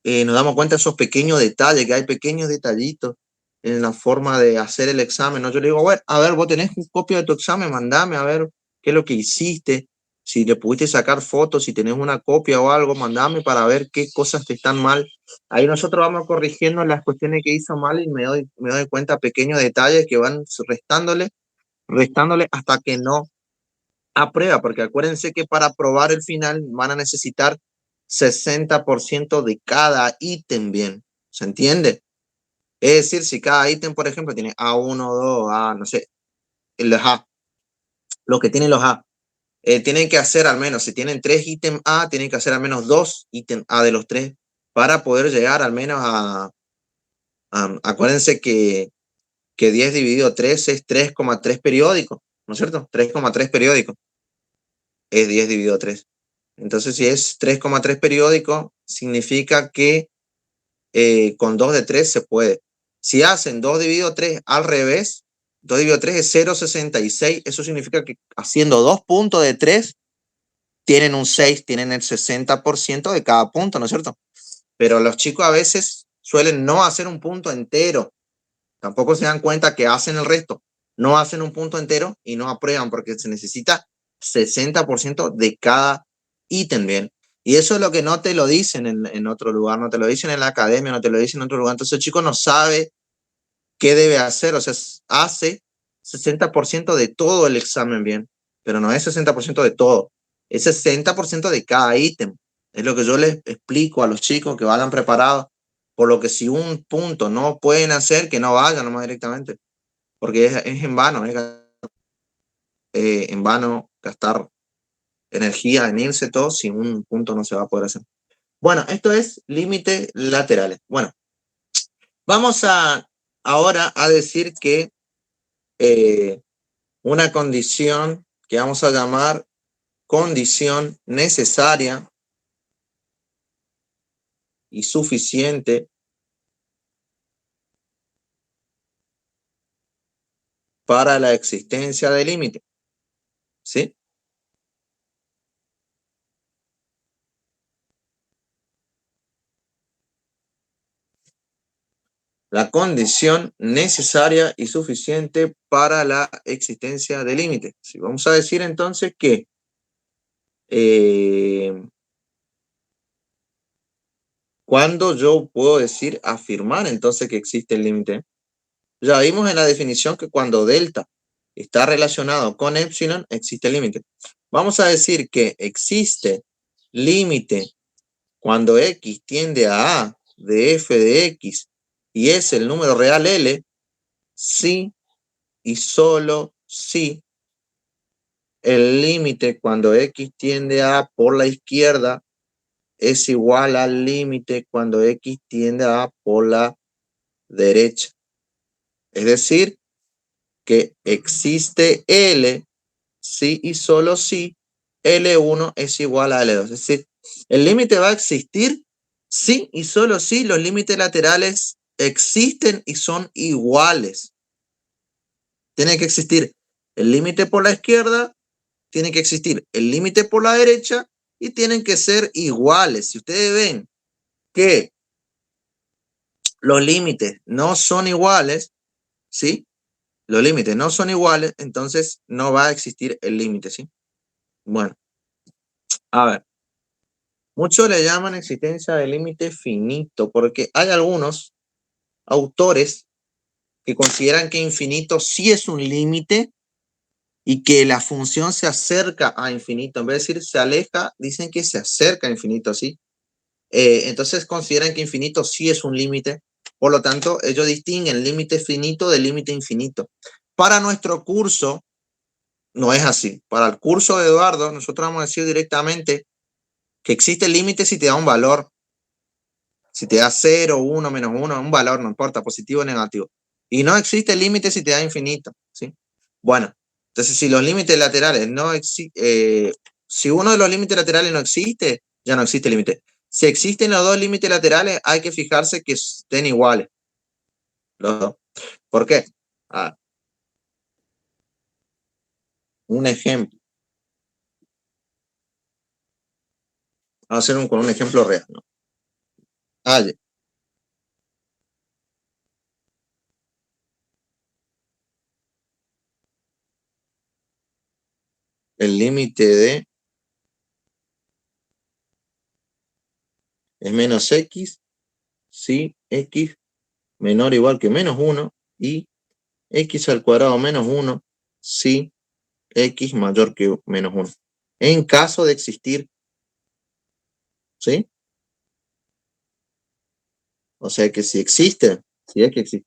nos damos cuenta de esos pequeños detalles, que hay pequeños detallitos en la forma de hacer el examen, ¿no? Yo le digo, a ver, vos tenés un copia de tu examen, mandame a ver qué es lo que hiciste, si le pudiste sacar fotos, si tenés una copia o algo, mandame para ver qué cosas te están mal. Ahí nosotros vamos corrigiendo las cuestiones que hizo mal y me doy cuenta pequeños detalles que van restándole hasta que no aprueba, porque acuérdense que para aprobar el final van a necesitar 60% de cada ítem, bien, ¿se entiende? Es decir, si cada ítem, por ejemplo, tiene A1, 2, A, no sé, los A, lo que tienen los A, tienen que hacer al menos, si tienen 3 ítems A, tienen que hacer al menos 2 ítems A de los 3 para poder llegar al menos acuérdense que 10 dividido 3 es 3,3 periódicos, ¿no es cierto? 3,3 periódicos es 10 dividido 3. Entonces, si es 3,3 periódico, significa que con 2 de 3 se puede. Si hacen 2 dividido 3 al revés, 2 dividido 3 es 0,66. Eso significa que haciendo 2 puntos de 3, tienen un 6, tienen el 60% de cada punto, ¿no es cierto? Pero los chicos a veces suelen no hacer un punto entero. Tampoco se dan cuenta que hacen el resto. No hacen un punto entero y no aprueban porque se necesita 60% de cada ítem, bien. Y eso es lo que no te lo dicen en otro lugar, no te lo dicen en la academia, no te lo dicen en otro lugar. Entonces el chico no sabe qué debe hacer, o sea, hace 60% de todo el examen, bien, pero no es 60% de todo, es 60% de cada ítem. Es lo que yo les explico a los chicos que vayan preparados, por lo que si un punto no pueden hacer, que no vayan nomás directamente, porque es en vano, es en vano gastar energía en irse todo si un punto no se va a poder hacer. Bueno, esto es límites laterales. Bueno, vamos ahora a decir que una condición que vamos a llamar condición necesaria y suficiente para la existencia del límite. ¿Sí? La condición necesaria y suficiente para la existencia del límite. Si vamos a decir entonces que ¿cuándo yo puedo decir, afirmar entonces que existe el límite? Ya vimos en la definición que cuando delta está relacionado con epsilon, existe el límite. Vamos a decir que existe límite cuando x tiende a A de f de x y es el número real L, sí y solo si el límite cuando x tiende a A por la izquierda es igual al límite cuando x tiende a A por la derecha. Es decir, que existe L, sí y solo si L1 es igual a L2. Es decir, el límite va a existir sí y solo si los límites laterales existen y son iguales. Tiene que existir el límite por la izquierda, tiene que existir el límite por la derecha y tienen que ser iguales. Si ustedes ven que los límites no son iguales, ¿sí? Los límites no son iguales, entonces no va a existir el límite, ¿sí? Bueno, a ver. Muchos le llaman existencia de límite finito, porque hay algunos autores que consideran que infinito sí es un límite y que la función se acerca a infinito. En vez de decir se aleja, dicen que se acerca a infinito, ¿sí? Entonces consideran que infinito sí es un límite. Por lo tanto, ellos distinguen límite finito del límite infinito. Para nuestro curso, no es así. Para el curso de Eduardo, nosotros vamos a decir directamente que existe límite si te da un valor. Si te da 0, 1, menos 1, un valor, no importa, positivo o negativo. Y no existe límite si te da infinito, ¿sí? Bueno, entonces si los límites laterales no existen, si uno de los límites laterales no existe, ya no existe límite. Si existen los dos límites laterales, hay que fijarse que estén iguales. Los dos. ¿Por qué? Ah, un ejemplo. Vamos a hacer con un ejemplo real, ¿no? El límite de es menos x si x menor o igual que menos 1 y x al cuadrado menos 1 si x mayor que menos 1. En caso de existir, ¿sí? O sea que si existe, si es que existe.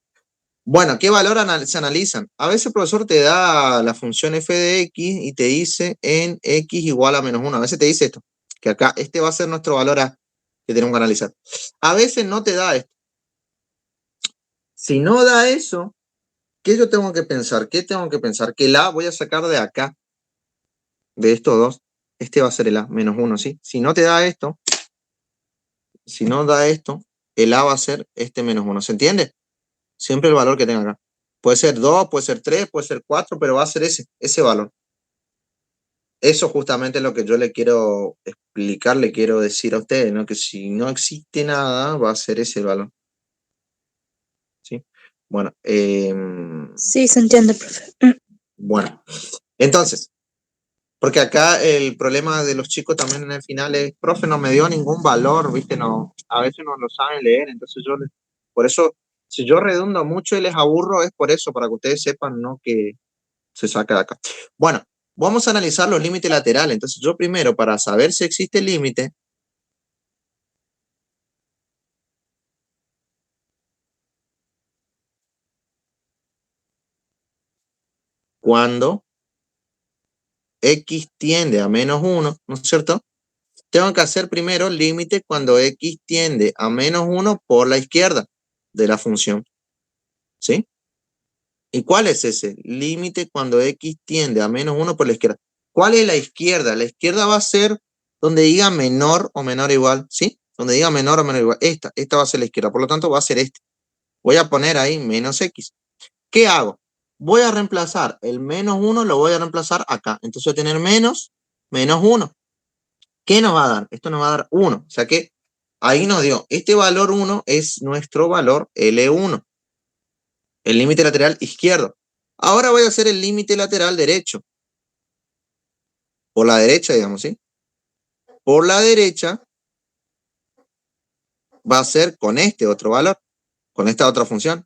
Bueno, ¿qué valor se analizan? A veces el profesor te da la función f de x y te dice en x igual a menos 1. A veces te dice esto, que acá este va a ser nuestro valor a que tenemos que analizar. A veces no te da esto. Si no da eso, ¿qué yo tengo que pensar? ¿Qué tengo que pensar? Que el a voy a sacar de acá, de estos dos. Este va a ser el a, menos 1, ¿sí? Si no te da esto, si no da esto, el a va a ser este menos 1. ¿Se entiende? Siempre el valor que tenga acá. Puede ser 2, puede ser 3, puede ser 4, pero va a ser ese valor. Eso justamente es lo que yo le quiero explicar, le quiero decir a ustedes, ¿no? Que si no existe nada, va a ser ese el valor. ¿Sí? Bueno. Sí, se entiende, profe. Bueno, entonces, porque acá el problema de los chicos también en el final es, profe, no me dio ningún valor, ¿viste? No, a veces no lo saben leer, entonces por eso, si yo redundo mucho y les aburro, es por eso, para que ustedes sepan, ¿no? Que se saca de acá. Bueno, vamos a analizar los límites laterales. Entonces, yo primero, para saber si existe límite, cuando x tiende a menos 1, ¿no es cierto? Tengo que hacer primero el límite cuando x tiende a menos 1 por la izquierda de la función. ¿Sí? ¿Y cuál es ese? Límite cuando x tiende a menos 1 por la izquierda. ¿Cuál es la izquierda? La izquierda va a ser donde diga menor o menor o igual, ¿sí? donde diga menor o menor o igual. Esta va a ser la izquierda, por lo tanto va a ser este. Voy a poner ahí menos X. ¿Qué hago? Voy a reemplazar el menos 1, lo voy a reemplazar acá. Entonces voy a tener menos 1. ¿Qué nos va a dar? Esto nos va a dar 1. O sea que ahí nos dio, este valor 1 es nuestro valor L1. El límite lateral izquierdo. Ahora voy a hacer el límite lateral derecho. Por la derecha, digamos, ¿sí? Por la derecha va a ser con este otro valor, con esta otra función.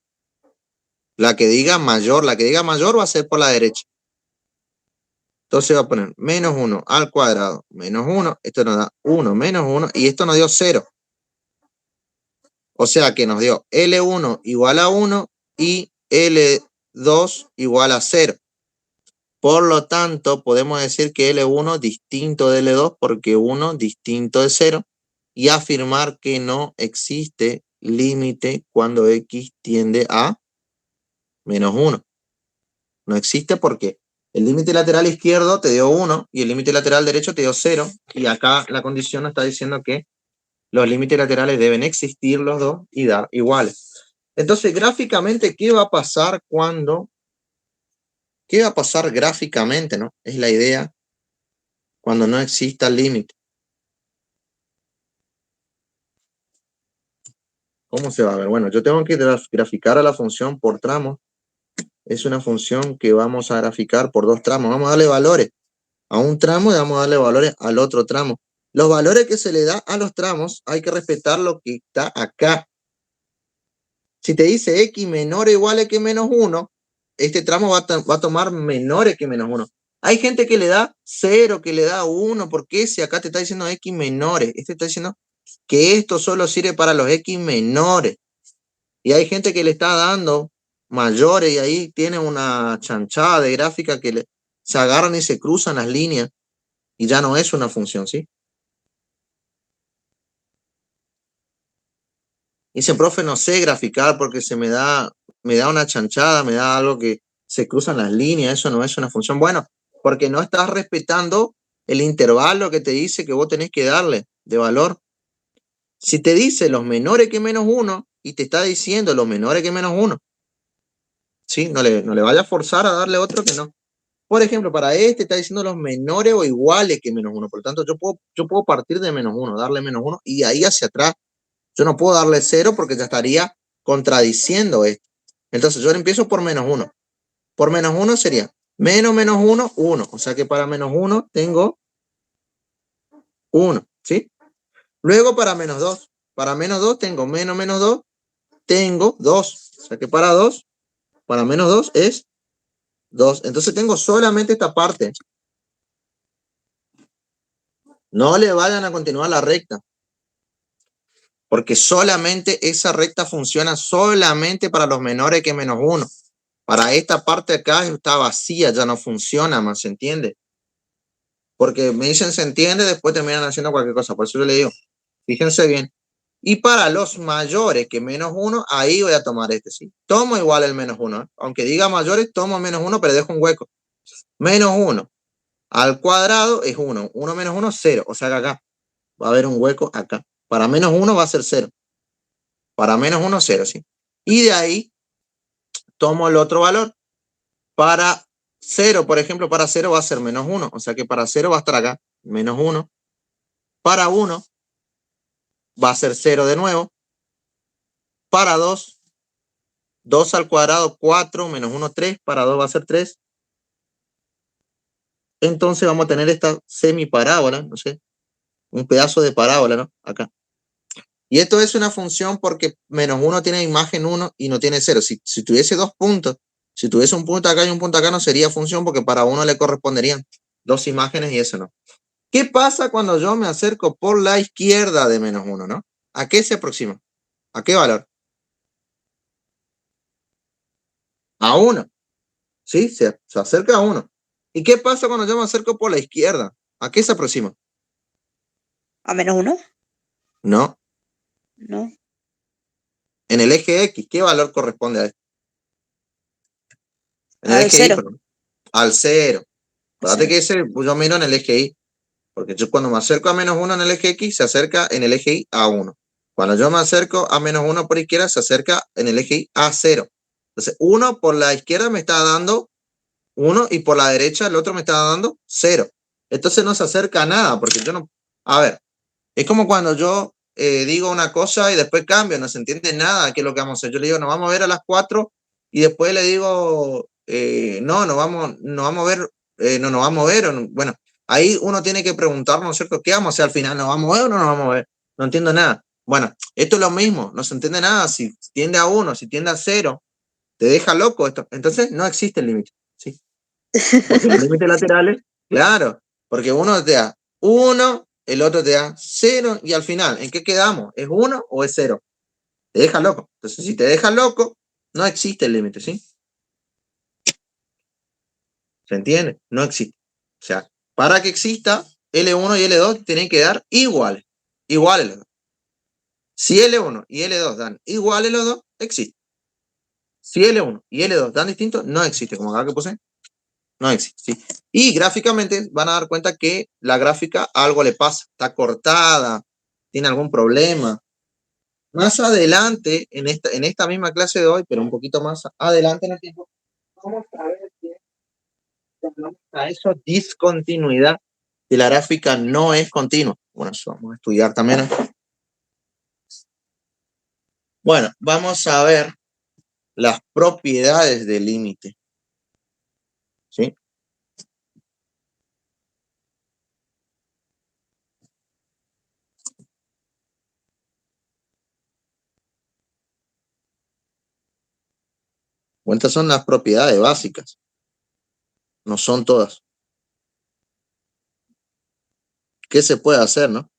La que diga mayor va a ser por la derecha. Entonces va a poner menos 1 al cuadrado menos 1. Esto nos da 1 menos 1 y esto nos dio 0. O sea que nos dio L1 igual a 1 y L2 igual a 0. Por lo tanto, podemos decir que L1 distinto de L2 porque 1 distinto de 0 y afirmar que no existe límite cuando X tiende a menos 1. No existe porque el límite lateral izquierdo te dio 1 y el límite lateral derecho te dio 0. Y acá la condición nos está diciendo que los límites laterales deben existir los dos y dar iguales. Entonces, gráficamente, ¿qué va a pasar ¿qué va a pasar gráficamente, no? Es la idea cuando no exista límite. ¿Cómo se va a ver? Bueno, yo tengo que graficar a la función por tramos. Es una función que vamos a graficar por dos tramos. Vamos a darle valores a un tramo y vamos a darle valores al otro tramo. Los valores que se le da a los tramos hay que respetar lo que está acá. Si te dice X menor o igual a que menos 1, este tramo va a tomar menores que menos 1. Hay gente que le da 0, que le da 1. ¿Por qué? Si acá te está diciendo X menores. Este está diciendo que esto solo sirve para los X menores. Y hay gente que le está dando mayores y ahí tiene una chanchada de gráfica que se agarran y se cruzan las líneas y ya no es una función, ¿sí? Dice, profe, no sé graficar porque me da una chanchada, me da algo que se cruzan las líneas, eso no es una función. Bueno, porque no estás respetando el intervalo que te dice que vos tenés que darle de valor. Si te dice los menores que menos 1 y te está diciendo los menores que menos 1, ¿sí? No le vayas a forzar a darle otro que no. Por ejemplo, para este está diciendo los menores o iguales que menos 1. Por lo tanto, yo puedo partir de menos 1, darle menos 1 y ahí hacia atrás. Yo no puedo darle 0 porque ya estaría contradiciendo esto. Entonces, yo empiezo por menos 1. Por menos 1 sería menos 1, 1. O sea que para menos 1 tengo 1, ¿sí? Luego para menos 2. Para menos 2 tengo menos 2, tengo 2. O sea que para menos 2 es 2. Entonces tengo solamente esta parte. No le vayan a continuar la recta. Porque solamente esa recta funciona solamente para los menores que menos 1. Para esta parte acá está vacía, ya no funciona más, ¿se entiende? Porque me dicen se entiende, después terminan haciendo cualquier cosa. Por eso yo le digo, fíjense bien. Y para los mayores que menos 1, ahí voy a tomar este, ¿sí? Tomo igual el menos 1. Aunque diga mayores, tomo menos 1, pero dejo un hueco. Menos 1 al cuadrado es 1. 1 menos 1, 0. O sea que acá va a haber un hueco acá. Para menos 1 va a ser 0. Para menos 1, 0, ¿sí? Y de ahí tomo el otro valor. Para 0, por ejemplo, para 0 va a ser menos 1. O sea que para 0 va a estar acá, menos 1. Para 1 va a ser 0 de nuevo. Para 2, 2 al cuadrado, 4, menos 1, 3. Para 2 va a ser 3. Entonces vamos a tener esta semiparábola, no sé, un pedazo de parábola, ¿no? Acá. Y esto es una función porque menos 1 tiene imagen 1 y no tiene 0. Si tuviese dos puntos, si tuviese un punto acá y un punto acá, no sería función porque para 1 le corresponderían dos imágenes y eso no. ¿Qué pasa cuando yo me acerco por la izquierda de menos 1, no? ¿A qué se aproxima? ¿A qué valor? A 1. ¿Sí? Se acerca a 1. ¿Y qué pasa cuando yo me acerco por la izquierda? ¿A qué se aproxima? ¿A menos 1? No. No. En el eje X, ¿qué valor corresponde a esto? En el Al eje 0. Y, perdón. Al 0. Fíjate que ese, pues yo miro en el eje Y. Porque yo cuando me acerco a menos 1 en el eje X, se acerca en el eje Y a 1. Cuando yo me acerco a menos 1 por izquierda, se acerca en el eje Y a 0. Entonces, 1 por la izquierda me está dando 1 y por la derecha el otro me está dando 0. Entonces no se acerca a nada, porque yo no... A ver, es como cuando yo digo una cosa y después cambio, no se entiende nada qué es lo que vamos a hacer. Yo le digo, nos vamos a ver a las 4 y después le digo, no, no vamos a ver, no nos vamos a ver. Bueno, ahí uno tiene que preguntarnos, ¿no es cierto? ¿Qué vamos a hacer al final? ¿Nos vamos a ver o no nos vamos a ver? No entiendo nada. Bueno, esto es lo mismo, no se entiende nada. Si tiende a 1, si tiende a 0, te deja loco esto. Entonces no existe el límite, ¿sí? Porque los límites laterales, claro, porque uno te da 1, el otro te da 0 y al final, ¿en qué quedamos? ¿Es 1 o es 0? Te deja loco. Entonces, si te deja loco, no existe el límite, ¿sí? ¿Se entiende? No existe. O sea, para que exista, L1 y L2 tienen que dar iguales. Iguales los dos. Si L1 y L2 dan iguales los dos, existe. Si L1 y L2 dan distintos, no existe. Como acá que puse, no existe. ¿Sí? Y gráficamente van a dar cuenta que la gráfica algo le pasa. Está cortada, tiene algún problema. Más adelante, en esta misma clase de hoy, pero un poquito más adelante en el tiempo, vamos a ver que a eso discontinuidad y la gráfica no es continua. Bueno, eso vamos a estudiar también. Bueno, vamos a ver las propiedades del límite. ¿Sí? Estas son las propiedades básicas. No son todas. ¿Qué se puede hacer, no?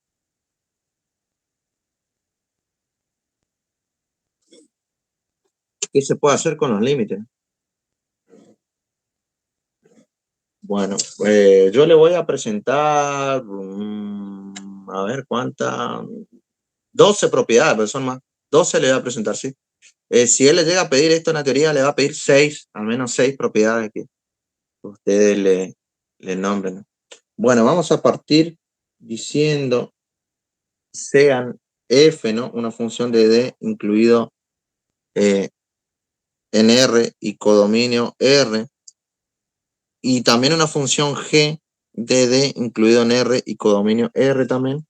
¿Qué se puede hacer con los límites? Bueno, yo le voy a presentar, a ver cuántas, 12 propiedades, pero son más. 12 le voy a presentar, sí. Si él le llega a pedir esto en la teoría, le va a pedir 6, al menos 6 propiedades que ustedes le nombren, ¿no? Bueno, vamos a partir diciendo sean f, ¿no? Una función de D incluido en R y codominio R. Y también una función G de D incluido en R y codominio R también.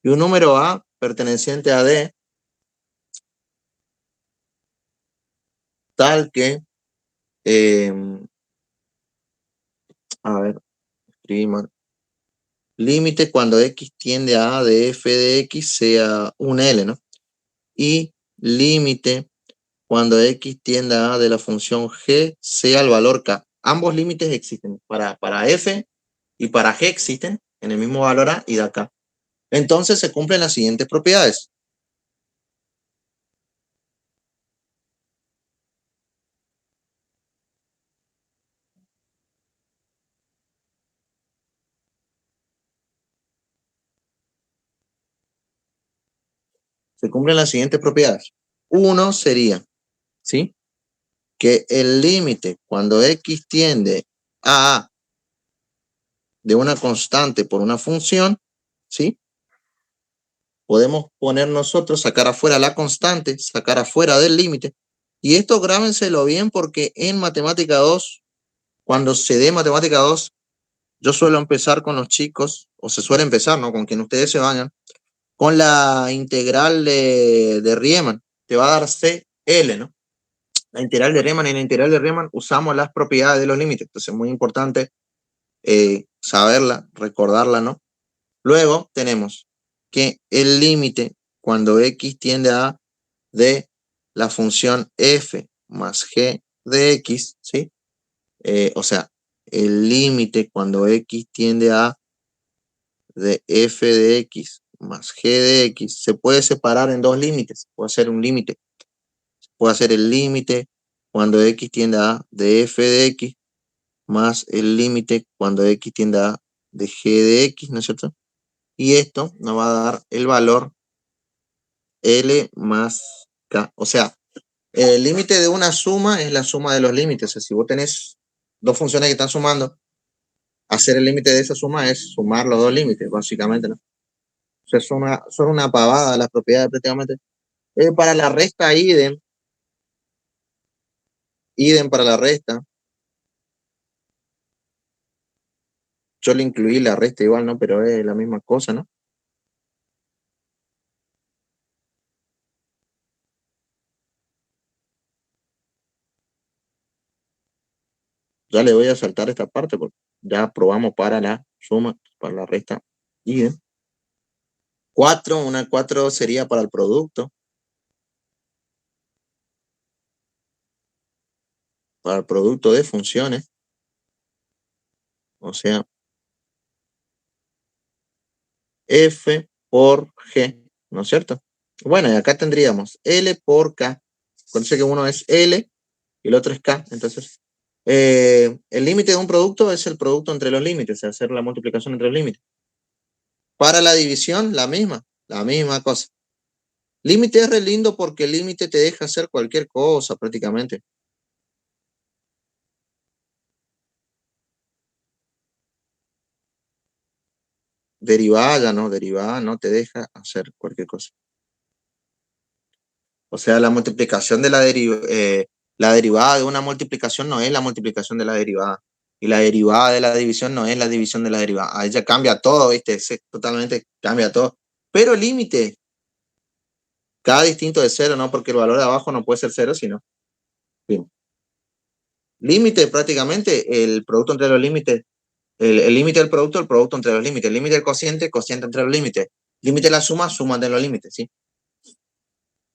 Y un número A perteneciente a D tal que, a ver, escribimos, límite cuando X tiende a A de f de X sea un L, ¿no? Y límite cuando X tiende a A de la función G sea el valor K. Ambos límites existen. Para F y para G existen en el mismo valor A y de acá. Entonces se cumplen las siguientes propiedades. Se cumplen las siguientes propiedades. Uno sería, ¿sí? Que el límite cuando X tiende a A de una constante por una función, ¿sí? Podemos poner nosotros, sacar afuera la constante, sacar afuera del límite. Y esto grábenselo bien porque en matemática 2, cuando se dé matemática 2, yo suelo empezar con los chicos, o se suele empezar, ¿no? Con quien ustedes se vayan, con la integral de Riemann. Te va a dar CL, ¿no? La integral de Riemann y la integral de Riemann usamos las propiedades de los límites. Entonces es muy importante saberla, recordarla, ¿no? Luego tenemos que el límite cuando X tiende a A de la función F más G de X, ¿sí? O sea, el límite cuando X tiende a A de F de X más G de X se puede separar en dos límites. Puede ser un límite. Puede ser el límite cuando X tiende a A de F de X más el límite cuando X tiende a A de G de X, ¿no es cierto? Y esto nos va a dar el valor L más K. O sea, el límite de una suma es la suma de los límites. O sea, si vos tenés dos funciones que están sumando, hacer el límite de esa suma es sumar los dos límites, básicamente, ¿no? O sea, son una pavada las propiedades prácticamente. Para la resta, idem para la resta. Yo le incluí la resta igual, ¿no? Pero es la misma cosa, ¿no? Ya le voy a saltar esta parte porque ya probamos para la suma, para la resta. Idem. 4, una 4 sería para el producto. Para el producto de funciones. O sea, F por G, ¿no es cierto? Bueno, y acá tendríamos L por K. Acuérdense que uno es L y el otro es K. Entonces, el límite de un producto es el producto entre los límites, o sea, hacer la multiplicación entre los límites. Para la división, la misma cosa. Límite es re lindo porque el límite te deja hacer cualquier cosa prácticamente. Derivada no te deja hacer cualquier cosa. O sea, la multiplicación de la derivada de una multiplicación no es la multiplicación de la derivada. Y la derivada de la división no es la división de la derivada. Ahí ya cambia todo, ¿viste? Totalmente cambia todo. Pero el límite, cada distinto de cero, ¿no? Porque el valor de abajo no puede ser cero, sino. Bien. Límite, prácticamente, el producto entre los límites. El límite del producto, el producto entre los límites. El límite del cociente entre los límites. Límite de la suma entre los límites, ¿sí?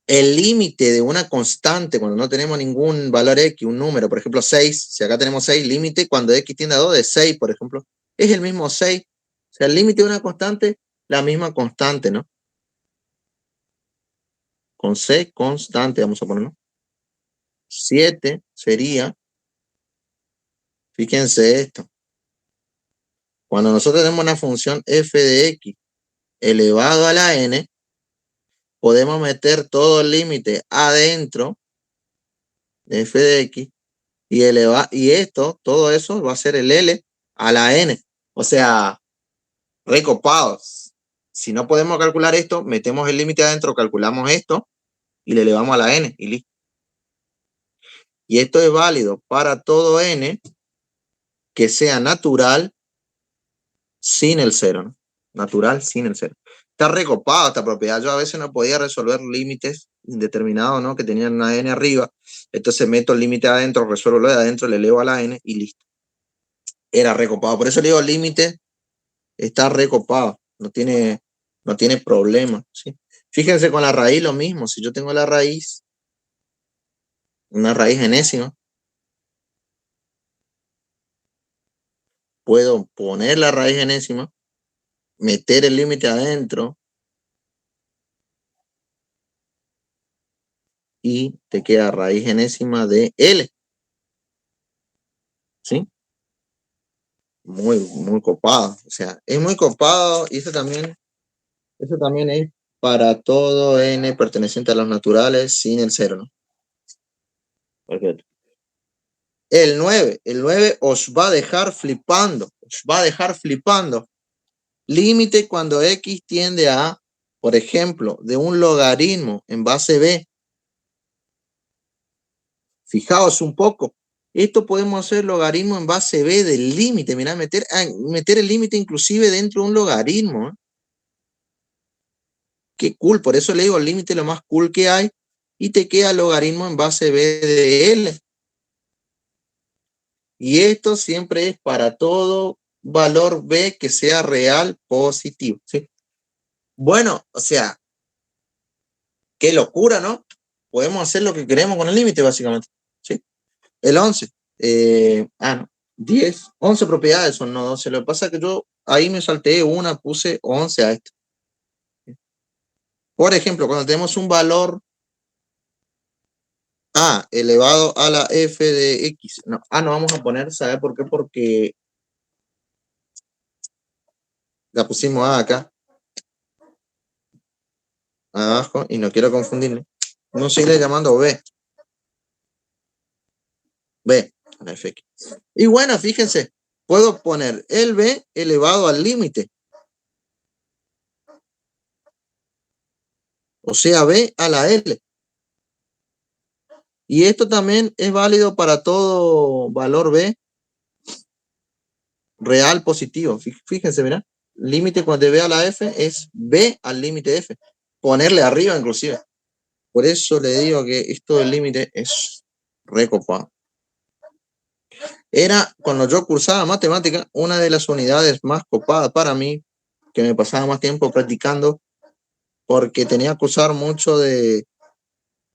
El límite de una constante, cuando no tenemos ningún valor X, un número, por ejemplo 6, si acá tenemos 6, límite cuando X tiende a 2 de 6, por ejemplo, es el mismo 6. O sea, el límite de una constante, la misma constante, ¿no? Con C constante, vamos a ponerlo. 7 sería, fíjense esto, cuando nosotros tenemos una función f de X elevado a la N, podemos meter todo el límite adentro de f de X y esto, todo eso va a ser el L a la N. O sea, recopados. Si no podemos calcular esto, metemos el límite adentro, calculamos esto y le elevamos a la N y listo. Y esto es válido para todo N que sea natural sin el cero, ¿no? Natural sin el cero. Está recopado esta propiedad. Yo a veces no podía resolver límites indeterminados, ¿no? Que tenían una N arriba. Entonces meto el límite adentro, resuelvo lo de adentro, le elevo a la N y listo. Era recopado. Por eso le digo límite está recopado. No tiene problema, ¿sí? Fíjense con la raíz lo mismo. Si yo tengo la raíz, una raíz enésima, puedo poner la raíz enésima, meter el límite adentro y te queda raíz enésima de L. ¿Sí? Muy copado. O sea, es muy copado y eso también es para todo N perteneciente a los naturales sin el cero, ¿no? Perfecto. El 9 os va a dejar flipando. Límite cuando X tiende a, por ejemplo, de un logaritmo en base B. Fijaos un poco. Esto podemos hacer logaritmo en base B del límite. Mirá, meter el límite inclusive dentro de un logaritmo. Qué cool. Por eso le digo, el límite es lo más cool que hay. Y te queda logaritmo en base B de L. Y esto siempre es para todo valor B que sea real positivo, ¿sí? Bueno, o sea, qué locura, ¿no? Podemos hacer lo que queremos con el límite, básicamente, ¿sí? El 11, no, 10, 11 propiedades son, no 12. Lo que pasa es que yo ahí me salté una, puse 11 a esto. Por ejemplo, cuando tenemos un valor A elevado a la f de X, no vamos a poner, ¿sabe por qué? Porque la pusimos A acá, abajo, y no quiero confundirle. No sigue llamando B, a la fx. Y bueno, fíjense, puedo poner el b elevado al límite. O sea, b a la L. Y esto también es válido para todo valor b real positivo. Fíjense, mira. Límite cuando de b a la f es b al límite f. Ponerle arriba inclusive. Por eso le digo que esto del límite es recopado. Era, cuando yo cursaba matemática, una de las unidades más copadas para mí, que me pasaba más tiempo practicando, porque tenía que usar mucho de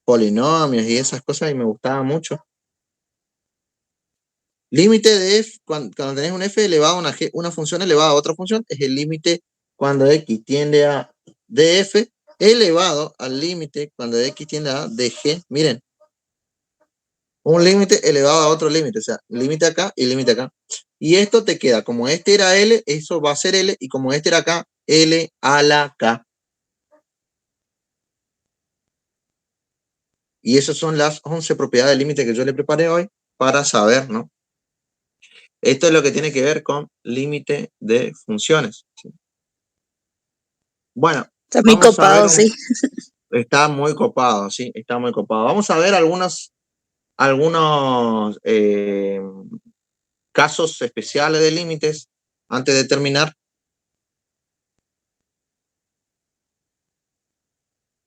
polinomios y esas cosas y me gustaba mucho. Límite de f, cuando tenés un f elevado a una función elevada a otra función, es el límite cuando x tiende a df elevado al límite cuando x tiende a dg. Miren, un límite elevado a otro límite, o sea, límite acá y límite acá. Y esto te queda, como este era L, eso va a ser L, y como este era acá, L a la K. Y esas son las 11 propiedades del límite que yo le preparé hoy para saber, ¿no? Esto es lo que tiene que ver con límite de funciones, ¿sí? Bueno, Está muy vamos a ver copado, sí. está muy copado, sí, está muy copado. Vamos a ver algunos casos especiales de límites antes de terminar.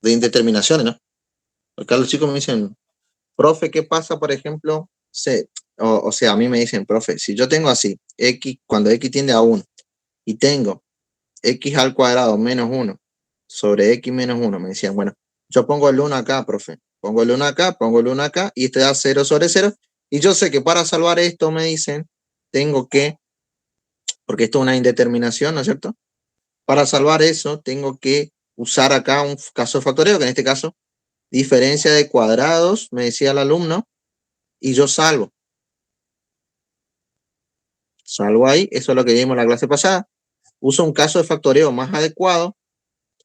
De indeterminaciones, ¿no? Acá los chicos me dicen, profe, ¿qué pasa, por ejemplo? O sea, a mí me dicen, profe, si yo tengo así, x, cuando x tiende a 1, y tengo x al cuadrado menos 1 sobre x menos 1, me decían, bueno, yo pongo el 1 acá, profe, pongo el 1 acá, pongo el 1 acá, y este da 0 sobre 0, y yo sé que para salvar esto, me dicen, tengo que, porque esto es una indeterminación, ¿no es cierto? Para salvar eso, tengo que usar acá un caso de factoreo, que en este caso, diferencia de cuadrados, me decía el alumno, y yo salvo. Salvo ahí, eso es lo que vimos en la clase pasada. Uso un caso de factoreo más adecuado,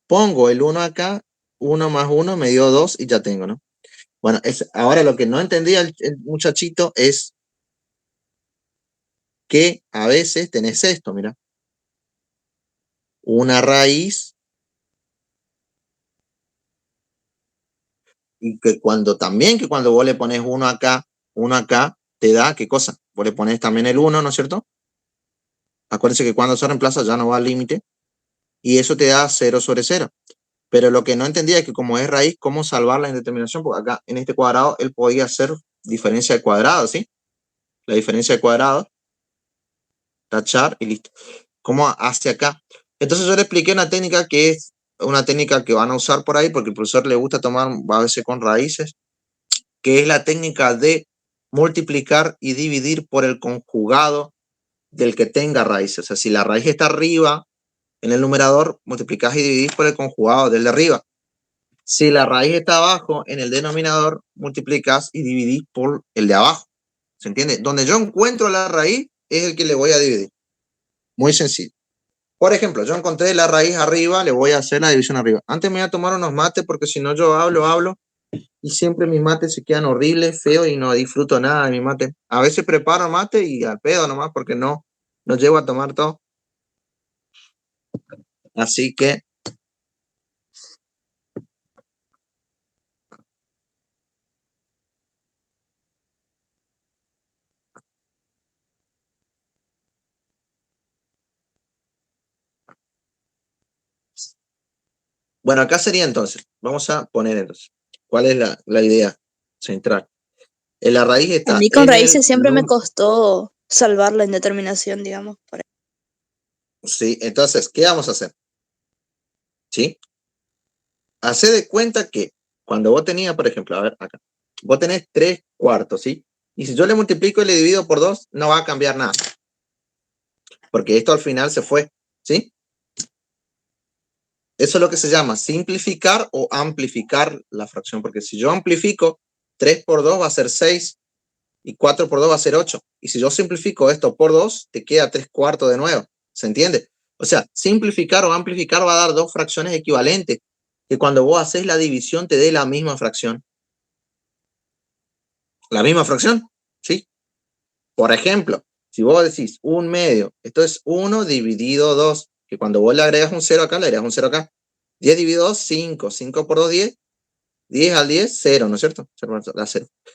pongo el 1 acá, 1 más 1 me dio 2 y ya tengo, ¿no? Bueno, ahora lo que no entendía el muchachito es que a veces tenés esto, mira. Una raíz, y que cuando vos le pones 1 acá, te da, ¿qué cosa? Vos le pones también el 1, ¿no es cierto? Acuérdense que cuando se reemplaza ya no va al límite, y eso te da 0 sobre 0. Pero lo que no entendía es que como es raíz, ¿cómo salvar la indeterminación? Porque acá en este cuadrado él podía hacer diferencia de cuadrado, ¿sí? La diferencia de cuadrado, tachar y listo. ¿Cómo hace acá? Entonces yo le expliqué una técnica que es una técnica que van a usar por ahí porque el profesor le gusta tomar a veces con raíces, que es la técnica de multiplicar y dividir por el conjugado del que tenga raíces. O sea, si la raíz está arriba en el numerador, multiplicás y dividís por el conjugado del de arriba. Si la raíz está abajo en el denominador, multiplicas y dividís por el de abajo. ¿Se entiende? Donde yo encuentro la raíz es el que le voy a dividir. Muy sencillo. Por ejemplo, yo encontré la raíz arriba, le voy a hacer la división arriba. Antes me voy a tomar unos mates porque si no yo hablo y siempre mis mates se quedan horribles, feos y no disfruto nada de mi mate. A veces preparo mate y al pedo nomás porque no llego a tomar todo. Así que bueno, acá sería entonces, vamos a poner entonces, ¿cuál es la idea central? La raíz A está mí con en el raíces siempre me costó salvar la indeterminación, digamos. Sí, entonces, ¿qué vamos a hacer? ¿Sí? Hacé de cuenta que cuando vos tenías, por ejemplo, a ver, acá, vos tenés 3 cuartos, ¿sí? Y si yo le multiplico y le divido por 2, no va a cambiar nada. Porque esto al final se fue, ¿sí? Eso es lo que se llama simplificar o amplificar la fracción. Porque si yo amplifico, 3 por 2 va a ser 6 y 4 por 2 va a ser 8. Y si yo simplifico esto por 2, te queda 3 cuartos de nuevo. ¿Se entiende? O sea, simplificar o amplificar va a dar dos fracciones equivalentes, que cuando vos haces la división te dé la misma fracción. La misma fracción, ¿sí? Por ejemplo, Si vos decís 1/2, esto es 1 dividido 2, que cuando vos le agregas un 0 acá, le agregas un 0 acá. 10 dividido 2, 5. 5 por 2, 10. 10 al 10, 0, ¿no es cierto? 0.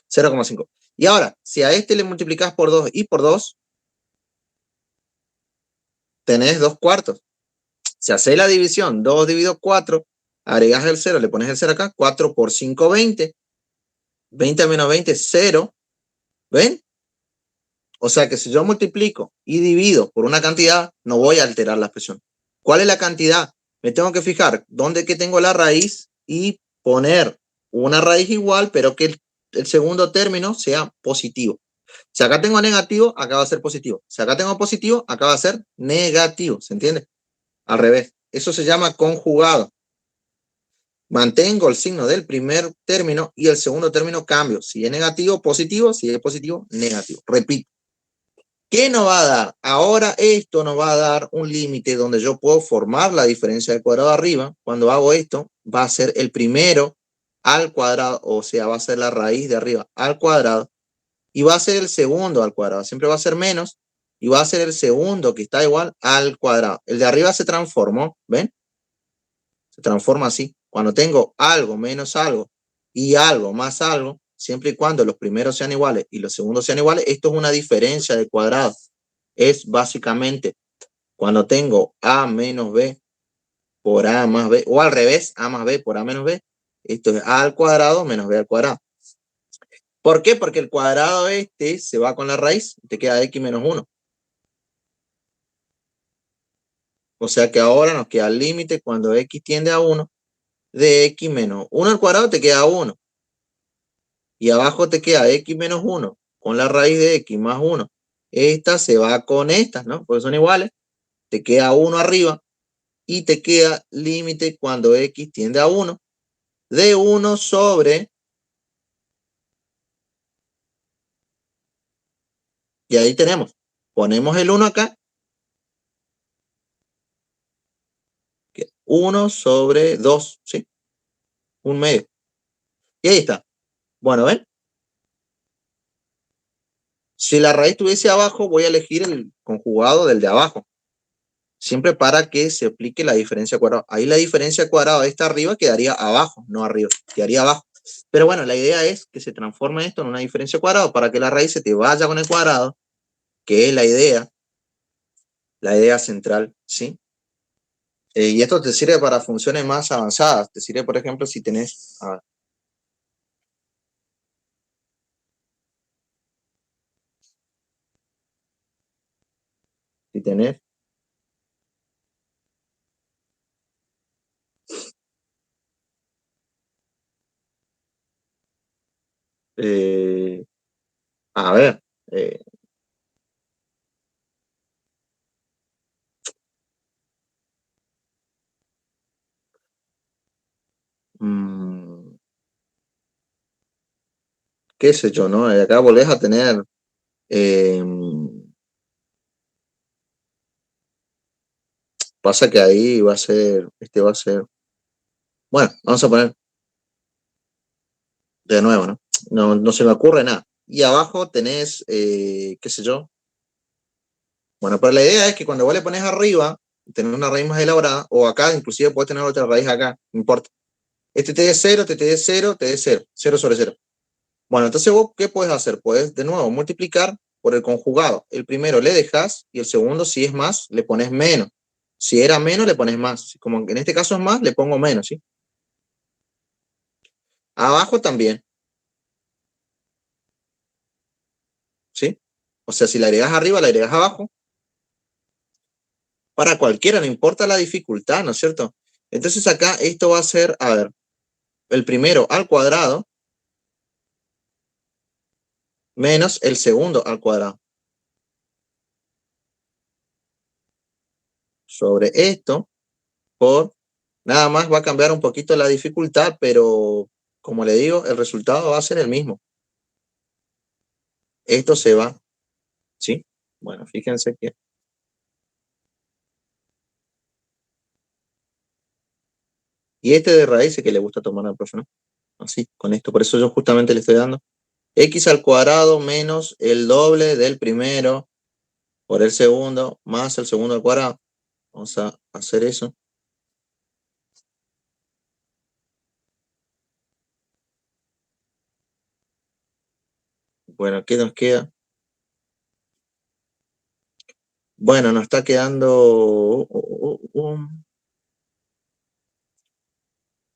0,5. Y ahora, si a este le multiplicás por 2 y por 2, tenés 2 cuartos. Si haces la división, 2 dividido 4, agregas el 0, le pones el 0 acá, 4 por 5, 20. 20 menos 20, 0. ¿Ven? O sea que si yo multiplico y divido por una cantidad, no voy a alterar la expresión. ¿Cuál es la cantidad? Me tengo que fijar dónde que tengo la raíz y poner una raíz igual, pero que el segundo término sea positivo. Si acá tengo negativo, acá va a ser positivo. Si acá tengo positivo, acá va a ser negativo. ¿Se entiende? Al revés. Eso se llama conjugado. Mantengo el signo del primer término y el segundo término cambio. Si es negativo, positivo. Si es positivo, negativo. Repito. ¿Qué nos va a dar? Ahora esto nos va a dar un límite donde yo puedo formar la diferencia del cuadrado arriba. Cuando hago esto, va a ser el primero al cuadrado, o sea, va a ser la raíz de arriba al cuadrado, y va a ser el segundo al cuadrado. Siempre va a ser menos, y va a ser el segundo que está igual al cuadrado. El de arriba se transformó, ¿ven? Se transforma así. Cuando tengo algo menos algo y algo más algo, siempre y cuando los primeros sean iguales y los segundos sean iguales, esto es una diferencia de cuadrado. Es básicamente cuando tengo a menos b por a más b, o al revés, a más b por a menos b, esto es a al cuadrado menos b al cuadrado. ¿Por qué? Porque el cuadrado este se va con la raíz, te queda x menos 1. O sea que ahora nos queda el límite cuando x tiende a 1 de x menos 1 al cuadrado te queda 1. Y abajo te queda x menos 1 con la raíz de x más 1. Esta se va con estas, ¿no? Porque son iguales. Te queda 1 arriba y te queda límite cuando x tiende a 1 de 1 sobre, y ahí tenemos, ponemos el 1 acá, 1 sobre 2, ¿sí? 1/2. Y ahí está. Bueno, ¿ven? Si la raíz estuviese abajo, voy a elegir el conjugado del de abajo. Siempre para que se aplique la diferencia cuadrada. Ahí la diferencia cuadrada de esta arriba quedaría abajo, no arriba, quedaría abajo. Pero bueno, la idea es que se transforme esto en una diferencia cuadrada para que la raíz se te vaya con el cuadrado, que es la idea central, ¿sí? Y esto te sirve para funciones más avanzadas. Te sirve, por ejemplo, si tenés... si tenés... a ver... qué sé yo, ¿no? Acá volvés a tener... pasa que ahí va a ser... va a ser... Bueno, vamos a poner de nuevo, ¿no? No se me ocurre nada. Y abajo tenés, qué sé yo. Bueno, pero la idea es que cuando vos le pones arriba, tener una raíz más elaborada, o acá inclusive puedes tener otra raíz acá, no importa. Este te dé 0, este te dé 0, te dé 0, 0 sobre 0. Bueno, entonces vos, ¿qué puedes hacer? Puedes, de nuevo, multiplicar por el conjugado. El primero le dejas y el segundo, si es más, le pones menos. Si era menos, le pones más. Como en este caso es más, le pongo menos, ¿sí? Abajo también, ¿sí? O sea, si le agregas arriba, le agregas abajo. Para cualquiera, no importa la dificultad, ¿no es cierto? Entonces acá esto va a ser, a ver, el primero al cuadrado menos el segundo al cuadrado. Sobre esto, por, nada más va a cambiar un poquito la dificultad, pero como le digo, el resultado va a ser el mismo. Esto se va, ¿sí? Bueno, fíjense que... Y este de raíz es que le gusta tomar al profe, ¿no? Así, con esto. Por eso yo justamente le estoy dando x al cuadrado menos el doble del primero por el segundo más el segundo al cuadrado. Vamos a hacer eso. Bueno, ¿qué nos queda? Bueno, nos está quedando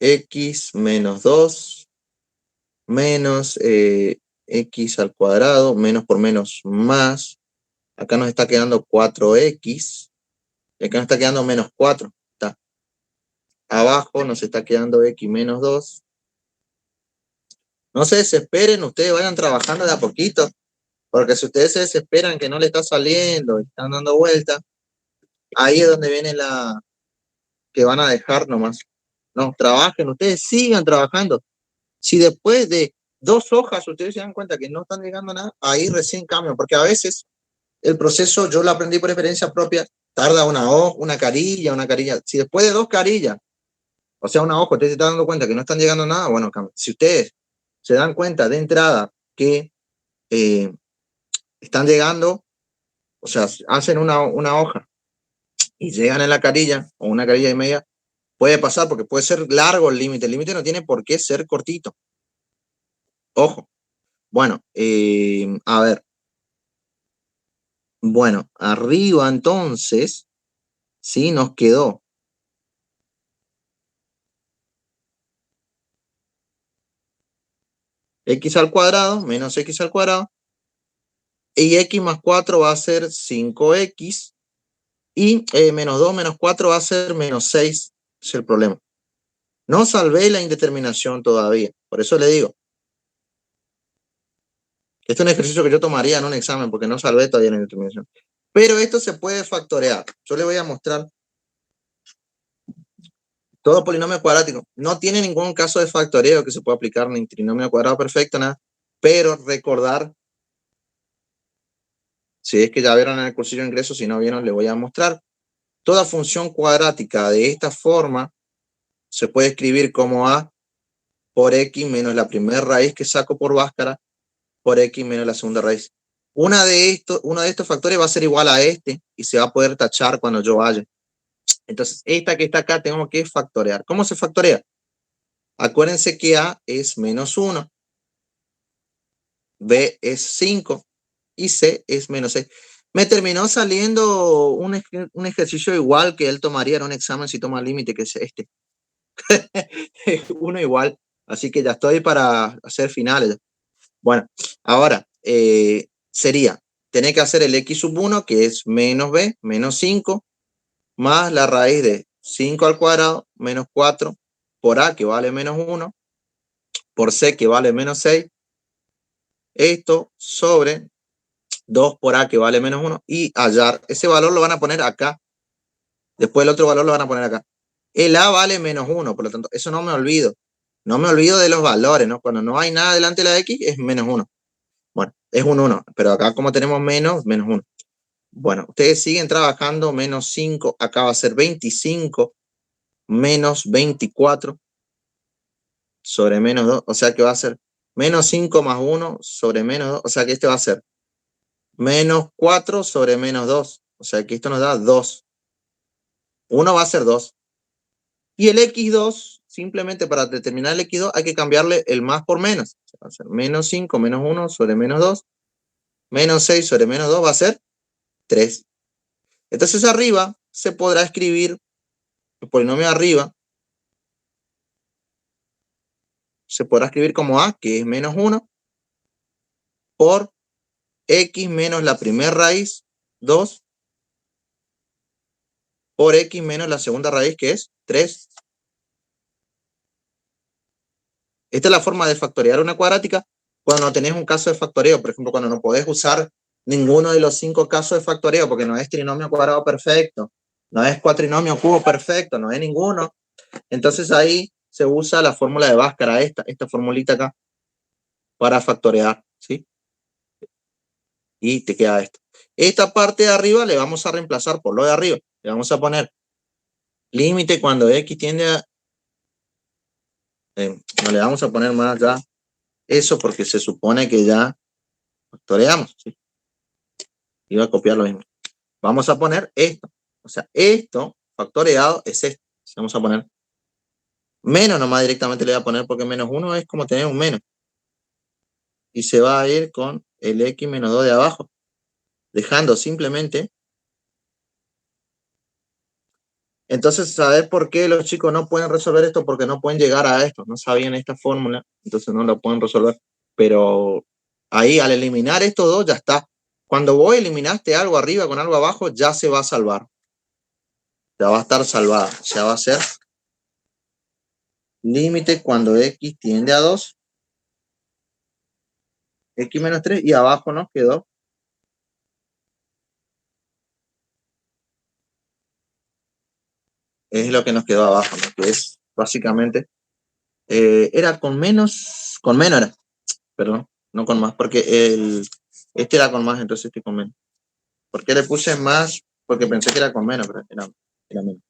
x menos 2 menos x al cuadrado, menos por menos más. Acá nos está quedando 4x. Y acá nos está quedando menos 4. Está. Abajo nos está quedando x menos 2. No se desesperen, ustedes vayan trabajando de a poquito. Porque si ustedes se desesperan que no le está saliendo, están dando vueltas, ahí es donde viene la que van a dejar nomás. No, trabajen, ustedes sigan trabajando. Si después de 2 hojas ustedes se dan cuenta que no están llegando a nada, ahí recién cambian, porque a veces el proceso, yo lo aprendí por experiencia propia, tarda una carilla. Si después de 2 carillas, o sea, una hoja, ustedes se están dando cuenta que no están llegando a nada, bueno, cambian. Si ustedes se dan cuenta de entrada que están llegando, o sea, hacen una hoja y llegan en la carilla o una carilla y media, puede pasar porque puede ser largo el límite. El límite no tiene por qué ser cortito. Ojo. Bueno, a ver. Bueno, arriba entonces, sí, nos quedó x al cuadrado menos x al cuadrado. Y x más 4 va a ser 5x. Y menos 2 menos 4 va a ser menos 6. Es el problema. No salvé la indeterminación todavía. Por eso le digo. Este es un ejercicio que yo tomaría en un examen porque no salvé todavía la indeterminación. Pero esto se puede factorear. Yo le voy a mostrar. Todo polinomio cuadrático. No tiene ningún caso de factoreo que se pueda aplicar ni trinomio cuadrado perfecto, nada. Pero recordar, si es que ya vieron en el cursillo de ingreso, si no vieron, les voy a mostrar. Toda función cuadrática de esta forma se puede escribir como a por x menos la primera raíz que saco por Bhaskara por x menos la segunda raíz. Uno de estos factores va a ser igual a este y se va a poder tachar cuando yo vaya. Entonces, esta que está acá tengo que factorear. ¿Cómo se factorea? Acuérdense que a es menos 1, b es 5 y c es menos 6. Me terminó saliendo un ejercicio igual que él tomaría en un examen si toma límite, que es este. Uno igual, así que ya estoy para hacer finales. Bueno, ahora sería, tener que hacer el x sub 1, que es menos b, menos 5, más la raíz de 5 al cuadrado, menos 4, por a, que vale menos 1, por c, que vale menos 6, esto sobre 2 por a, que vale menos 1, y hallar, ese valor lo van a poner acá, después el otro valor lo van a poner acá. El a vale menos 1, por lo tanto, eso no me olvido. No me olvido de los valores, ¿no? Cuando no hay nada delante de la x, es menos 1. Bueno, es un 1, pero acá como tenemos menos 1. Bueno, ustedes siguen trabajando, menos 5, acá va a ser 25, menos 24 sobre menos 2, o sea que va a ser menos 5 más 1 sobre menos 2, o sea que este va a ser menos 4 sobre menos 2, o sea que esto nos da 2. 1 va a ser 2. Y el x2, simplemente para determinar el x2, hay que cambiarle el más por menos. O sea, va a ser menos 5 menos 1 sobre menos 2, menos 6 sobre menos 2 va a ser 3. Entonces arriba se podrá escribir el polinomio de arriba, se podrá escribir como a, que es menos 1, por x menos la primera raíz, 2, por x menos la segunda raíz, que es 3. Esta es la forma de factorear una cuadrática cuando no tenés un caso de factoreo. Por ejemplo, cuando no podés usar ninguno de los 5 casos de factoreo, porque no es trinomio cuadrado perfecto, no es cuatrinomio cubo perfecto, no es ninguno. Entonces ahí se usa la fórmula de Bhaskara, esta formulita acá, para factorear, ¿sí? Y te queda esto. Esta parte de arriba le vamos a reemplazar por lo de arriba. Le vamos a poner límite cuando x tiende a... no le vamos a poner más ya eso porque se supone que ya factoreamos, ¿sí? Iba a copiar lo mismo. Vamos a poner esto. O sea, esto factoreado es esto. Vamos a poner menos nomás directamente le voy a poner porque menos 1 es como tener un menos. Y se va a ir con el x menos 2 de abajo. Dejando simplemente. Entonces, saber por qué los chicos no pueden resolver esto, porque no pueden llegar a esto. No sabían esta fórmula, entonces no lo pueden resolver. Pero ahí, al eliminar estos dos, ya está. Cuando vos eliminaste algo arriba con algo abajo, ya se va a salvar. Ya va a estar salvada. Ya va a ser límite cuando x tiende a 2. X menos 3 y abajo nos quedó es lo que nos quedó abajo, ¿no? Que es básicamente era con menos era, perdón, no con más, porque este era con más, entonces este con menos. ¿Por qué le puse más? Porque pensé que era con menos, pero era menos.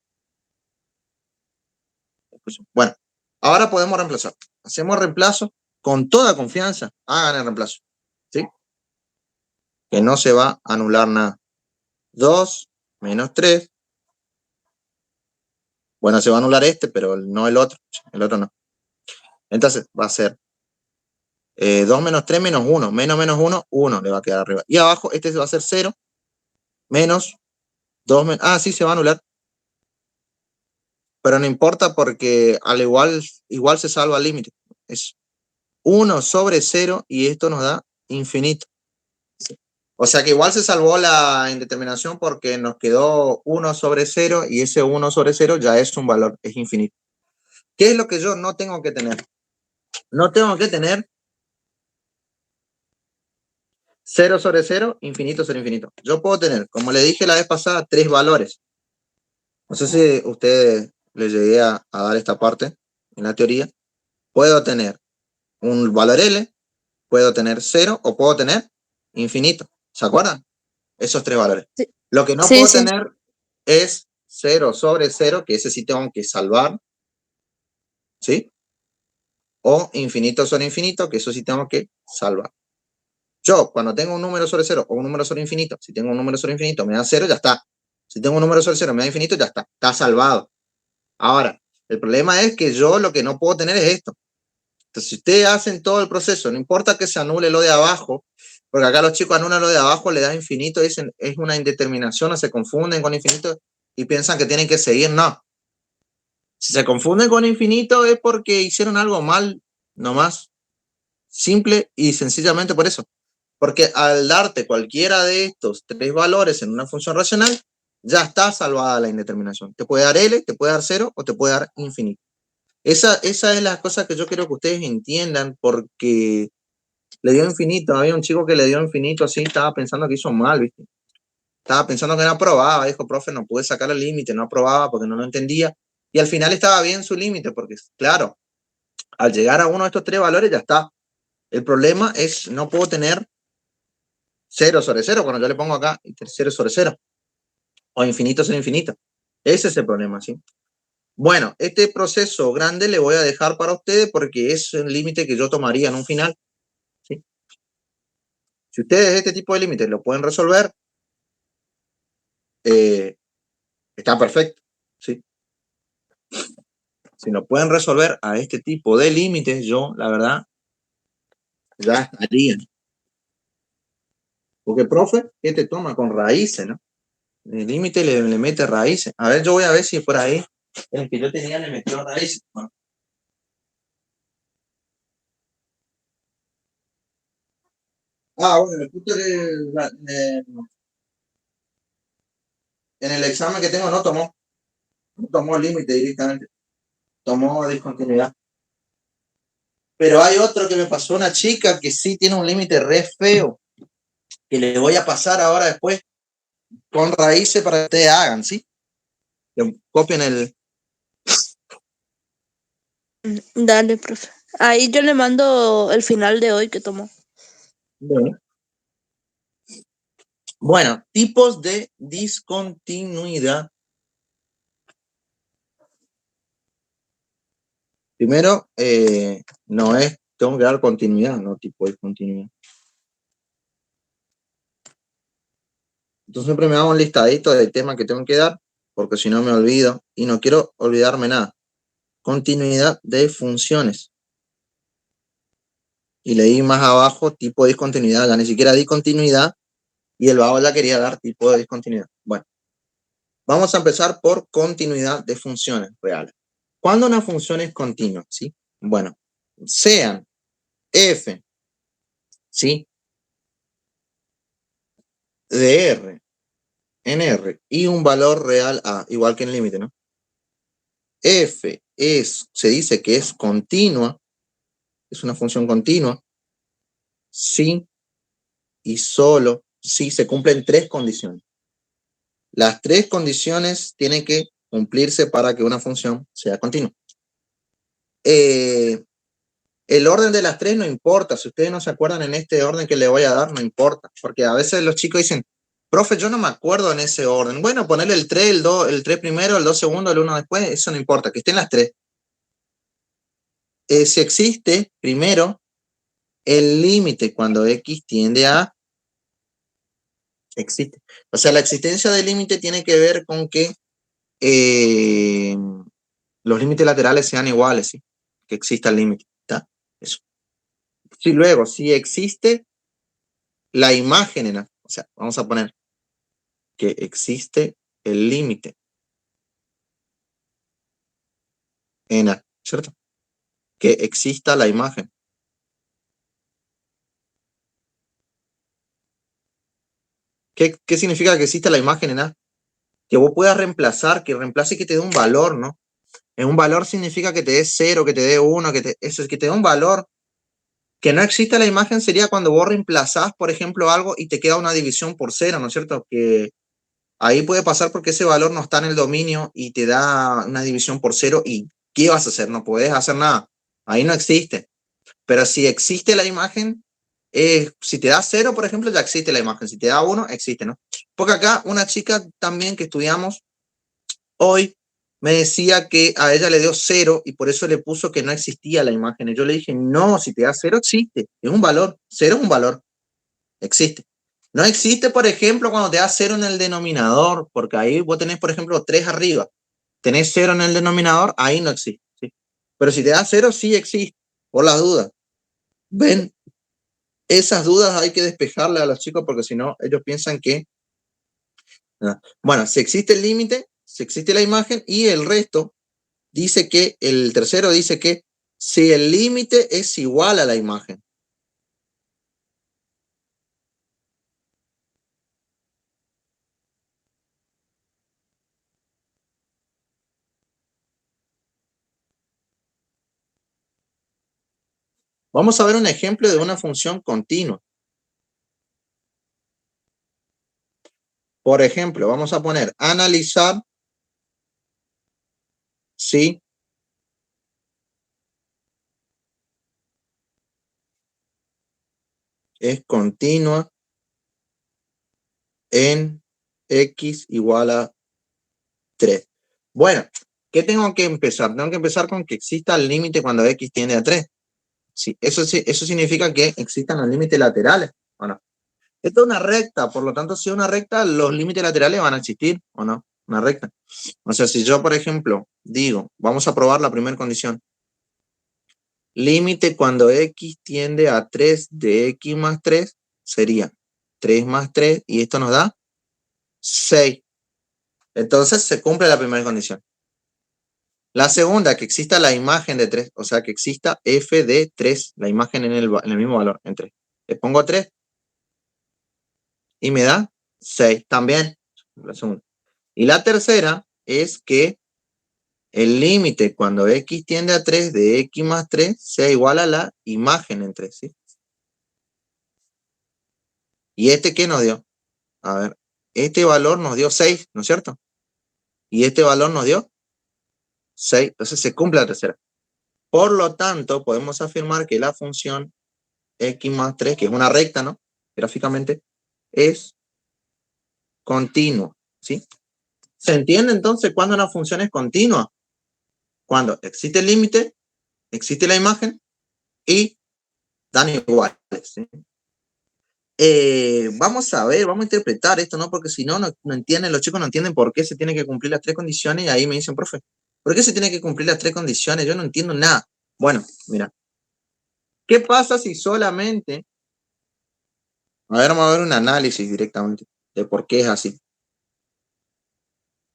Bueno, ahora podemos reemplazar. Hacemos reemplazo con toda confianza. Hagan el reemplazo, ¿sí? Que no se va a anular nada. 2 menos 3. Bueno, se va a anular este, pero no el otro. El otro no. Entonces va a ser 2 menos 3 menos 1. Menos 1, 1 le va a quedar arriba. Y abajo este va a ser 0 menos 2. Sí, se va a anular. Pero no importa porque al igual se salva al límite. Es 1 sobre 0 y esto nos da infinito. O sea que igual se salvó la indeterminación porque nos quedó 1 sobre 0 y ese 1 sobre 0 ya es un valor, es infinito. ¿Qué es lo que yo no tengo que tener? No tengo que tener 0 sobre 0, infinito sobre infinito. Yo puedo tener, como le dije la vez pasada, 3 valores. No sé si ustedes les llegué a dar esta parte en la teoría. Puedo tener un valor L, puedo tener 0 o puedo tener infinito. ¿Se acuerdan? Esos 3 valores. Sí. Lo que no Sí, puedo sí. tener es 0 sobre 0, que ese sí tengo que salvar. ¿Sí? O infinito sobre infinito, que eso sí tengo que salvar. Yo, cuando tengo un número sobre 0 o un número sobre infinito, si tengo un número sobre infinito me da 0, ya está. Si tengo un número sobre 0 me da infinito, ya está. Está salvado. Ahora, el problema es que yo lo que no puedo tener es esto. Entonces, si ustedes hacen todo el proceso, no importa que se anule lo de abajo, porque acá los chicos anulan lo de abajo, le da infinito, dicen es una indeterminación, o se confunden con infinito y piensan que tienen que seguir. No. Si se confunden con infinito es porque hicieron algo mal, nomás. Simple y sencillamente por eso. Porque al darte cualquiera de estos 3 valores en una función racional, ya está salvada la indeterminación. Te puede dar L, te puede dar 0 o te puede dar infinito. Esa es la cosa que yo quiero que ustedes entiendan, porque le dio infinito. Había un chico que le dio infinito así, estaba pensando que hizo mal, ¿viste? Estaba pensando que no aprobaba. Dijo, profe, no pude sacar el límite, no aprobaba porque no lo entendía. Y al final estaba bien su límite, porque claro, al llegar a uno de estos 3 valores ya está. El problema es no puedo tener 0 sobre 0 cuando yo le pongo acá 0 sobre 0 o infinito sobre infinito. Ese es el problema, ¿sí? Bueno, este proceso grande le voy a dejar para ustedes porque es un límite que yo tomaría en un final, ¿sí? Si ustedes este tipo de límites lo pueden resolver, está perfecto, ¿sí? Si lo pueden resolver a este tipo de límites, yo, la verdad, ya estaría. Porque, profe, ¿qué te toma con raíces, no? El límite le mete raíces. A ver, yo voy a ver si por ahí el que yo tenía le metió raíces. Bueno. Bueno, justo en el examen que tengo no tomó el límite directamente, tomó discontinuidad. Pero hay otro que me pasó una chica que sí tiene un límite re feo, que le voy a pasar ahora después con raíces para que ustedes hagan, ¿sí? Que copien el... Dale, profe. Ahí yo le mando el final de hoy que tomó. Bueno, tipos de discontinuidad. Primero, no es, tengo que dar continuidad, no tipo de continuidad. Entonces siempre me hago un listadito del tema que tengo que dar, porque si no me olvido, y no quiero olvidarme nada. Continuidad de funciones. Y leí más abajo tipo de discontinuidad, ya ni siquiera di continuidad, y el vago ya quería dar tipo de discontinuidad. Bueno, vamos a empezar por continuidad de funciones reales. ¿Cuándo una función es continua? ¿Sí? Bueno, sean f, ¿sí? de r en r y un valor real a, igual que en el límite, ¿no? F se dice que es continua, es una función continua, si y solo si se cumplen tres condiciones. Las tres condiciones tienen que cumplirse para que una función sea continua. El orden de las tres no importa. Si ustedes no se acuerdan en este orden que le voy a dar, no importa. Porque a veces los chicos dicen, profe, yo no me acuerdo en ese orden. Bueno, ponerle el 3, el 2, el 3 primero, el 2 segundo, el 1 después, eso no importa, que estén las tres. Si existe, primero, el límite cuando x tiende a existe. O sea, la existencia del límite tiene que ver con que los límites laterales sean iguales, ¿sí? Que exista el límite, ¿está? Eso. Si luego, si existe la imagen en A, o sea, vamos a poner que existe el límite en A, ¿cierto? Que exista la imagen. ¿Qué significa que exista la imagen en A? Que vos puedas reemplazar, que reemplace que te dé un valor, ¿no? En un valor significa que te dé 0, que te dé 1, eso es que te dé un valor. Que no exista la imagen sería cuando vos reemplazás, por ejemplo, algo y te queda una división por 0, ¿no es cierto? Que ahí puede pasar porque ese valor no está en el dominio y te da una división por 0 y ¿qué vas a hacer? No puedes hacer nada. Ahí no existe. Pero si existe la imagen, si te da 0, por ejemplo, ya existe la imagen. Si te da 1, existe, ¿no? Porque acá una chica también que estudiamos hoy me decía que a ella le dio 0 y por eso le puso que no existía la imagen. Y yo le dije, no, si te da 0 existe, es un valor, 0 es un valor, existe. No existe, por ejemplo, cuando te da 0 en el denominador, porque ahí vos tenés, por ejemplo, 3 arriba, tenés 0 en el denominador, ahí no existe, ¿sí? Pero si te da 0, sí existe, por las dudas. ¿Ven? Esas dudas hay que despejarle a los chicos porque si no, ellos piensan que... Bueno, si existe el límite, si existe la imagen y el resto dice que, el tercero dice que si el límite es igual a la imagen. Vamos a ver un ejemplo de una función continua. Por ejemplo, vamos a poner analizar si es continua en x igual a 3. Bueno, ¿qué tengo que empezar? Tengo que empezar con que exista el límite cuando x tiende a 3. Sí, eso significa que existan los límites laterales, ¿o no? Esto es una recta, por lo tanto, si es una recta, los límites laterales van a existir, ¿o no? Una recta. O sea, si yo, por ejemplo, digo, vamos a probar la primera condición. Límite cuando x tiende a 3 de x más 3 sería 3 más 3 y esto nos da 6. Entonces se cumple la primera condición. La segunda, que exista la imagen de 3, o sea, que exista f de 3, la imagen en el mismo valor, en 3. Le pongo 3 y me da 6 también. La segunda. Y la tercera es que el límite cuando x tiende a 3 de x más 3 sea igual a la imagen en 3, ¿sí? ¿Y este qué nos dio? A ver, este valor nos dio 6, ¿no es cierto? Y este valor nos dio 6, entonces se cumple la tercera. Por lo tanto, podemos afirmar que la función x más 3, que es una recta, ¿no? Gráficamente, es continua, ¿sí? ¿Se entiende entonces cuando una función es continua? Cuando existe el límite, existe la imagen y dan iguales, ¿sí? vamos a ver, vamos a interpretar esto, ¿no? Porque si no, no entienden, los chicos no entienden por qué se tienen que cumplir las 3 condiciones y ahí me dicen, profe, ¿por qué se tienen que cumplir las 3 condiciones? Yo no entiendo nada. Bueno, mira, ¿qué pasa si solamente... A ver, vamos a ver un análisis directamente de por qué es así.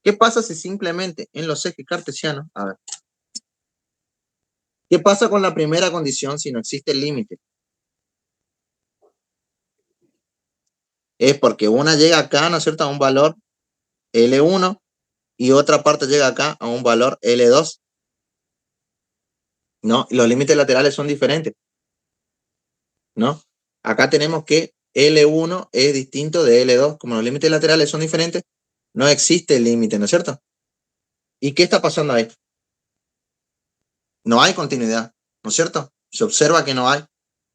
¿Qué pasa si simplemente en los ejes cartesianos, a ver, ¿qué pasa con la primera condición si no existe el límite? Es porque una llega acá, ¿no es cierto?, a un valor L1 y otra parte llega acá a un valor L2. ¿No? Y los límites laterales son diferentes. ¿No? Acá tenemos que L1 es distinto de L2. Como los límites laterales son diferentes, no existe el límite, ¿no es cierto? ¿Y qué está pasando ahí? No hay continuidad, ¿no es cierto? Se observa que no hay.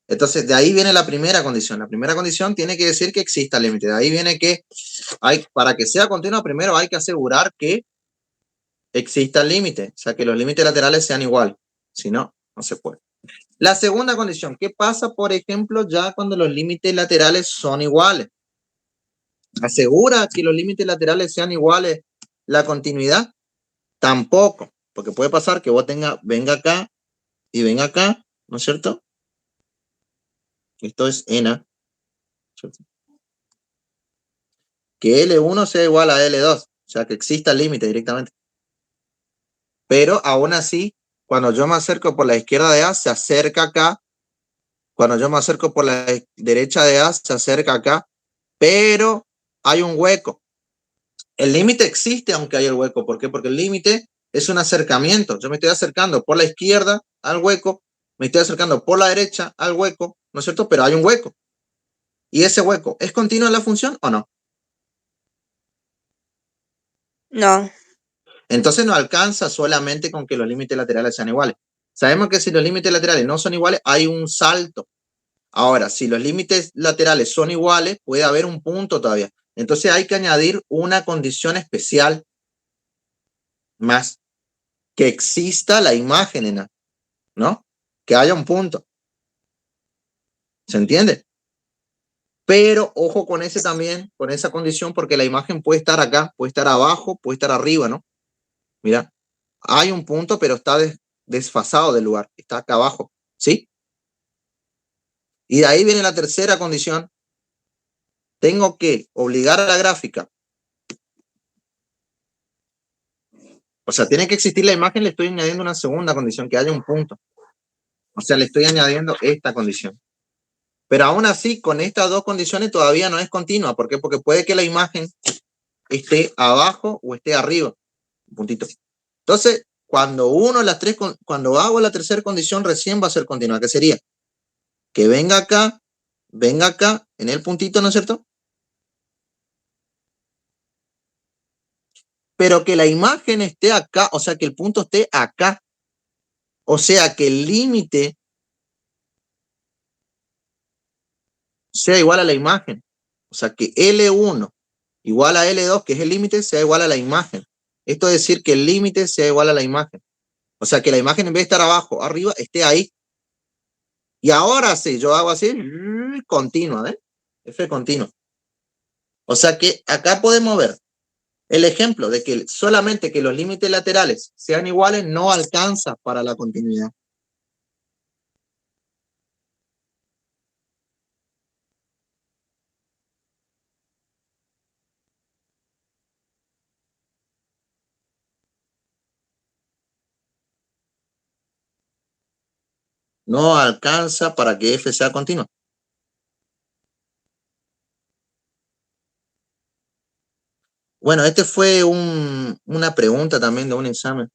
Entonces, de ahí viene la primera condición. La primera condición tiene que decir que exista límite. De ahí viene que para que sea continuo, primero hay que asegurar que exista el límite. O sea, que los límites laterales sean iguales. Si no, no se puede. La segunda condición, ¿qué pasa, por ejemplo, ya cuando los límites laterales son iguales? ¿Asegura que los límites laterales sean iguales la continuidad? Tampoco, porque puede pasar que vos venga acá y venga acá, ¿no es cierto? Esto es ENA, ¿cierto? Que L1 sea igual a L2, o sea, que exista el límite directamente. Pero aún así, cuando yo me acerco por la izquierda de A, se acerca acá. Cuando yo me acerco por la derecha de A, se acerca acá. Pero hay un hueco. El límite existe aunque haya el hueco. ¿Por qué? Porque el límite es un acercamiento. Yo me estoy acercando por la izquierda al hueco, me estoy acercando por la derecha al hueco, ¿no es cierto? Pero hay un hueco. ¿Y ese hueco es continua la función o no? No. Entonces no alcanza solamente con que los límites laterales sean iguales. Sabemos que si los límites laterales no son iguales, hay un salto. Ahora, si los límites laterales son iguales, puede haber un punto todavía. Entonces hay que añadir una condición especial más, que exista la imagen en A, ¿no? Que haya un punto. ¿Se entiende? Pero ojo con ese también, con esa condición, porque la imagen puede estar acá, puede estar abajo, puede estar arriba, ¿no? Mira, hay un punto, pero está desfasado del lugar, está acá abajo, ¿sí? Y de ahí viene la tercera condición. Tengo que obligar a la gráfica. O sea, tiene que existir la imagen, le estoy añadiendo una segunda condición, que haya un punto. O sea, le estoy añadiendo esta condición. Pero aún así, con estas dos condiciones todavía no es continua. ¿Por qué? Porque puede que la imagen esté abajo o esté arriba. Un puntito. Entonces, cuando cuando hago la tercera condición, recién va a ser continua. ¿Qué sería? Que venga acá, en el puntito, ¿no es cierto? Pero que la imagen esté acá, o sea, que el punto esté acá. O sea, que el límite sea igual a la imagen. O sea, que L1 igual a L2, que es el límite, sea igual a la imagen. Esto es decir que el límite sea igual a la imagen. O sea, que la imagen en vez de estar abajo, arriba, esté ahí. Y ahora sí, yo hago así, continua, ¿ves? F continua. O sea que acá podemos ver el ejemplo de que solamente que los límites laterales sean iguales no alcanza para la continuidad. No alcanza para que F sea continua. Bueno, este fue una pregunta también de un examen.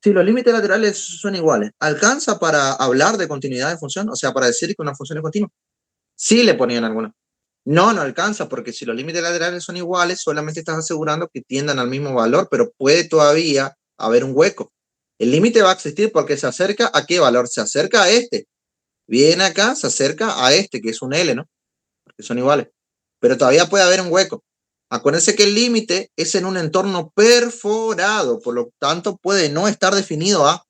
Si los límites laterales son iguales, ¿alcanza para hablar de continuidad de función? O sea, para decir que una función es continua. Sí le ponían alguna. No, no alcanza, porque si los límites laterales son iguales, solamente estás asegurando que tiendan al mismo valor, pero puede todavía haber un hueco. El límite va a existir porque se acerca a qué valor? Se acerca a este. Viene acá, se acerca a este, que es un L, ¿no? Porque son iguales. Pero todavía puede haber un hueco. Acuérdense que el límite es en un entorno perforado, por lo tanto puede no estar definido A.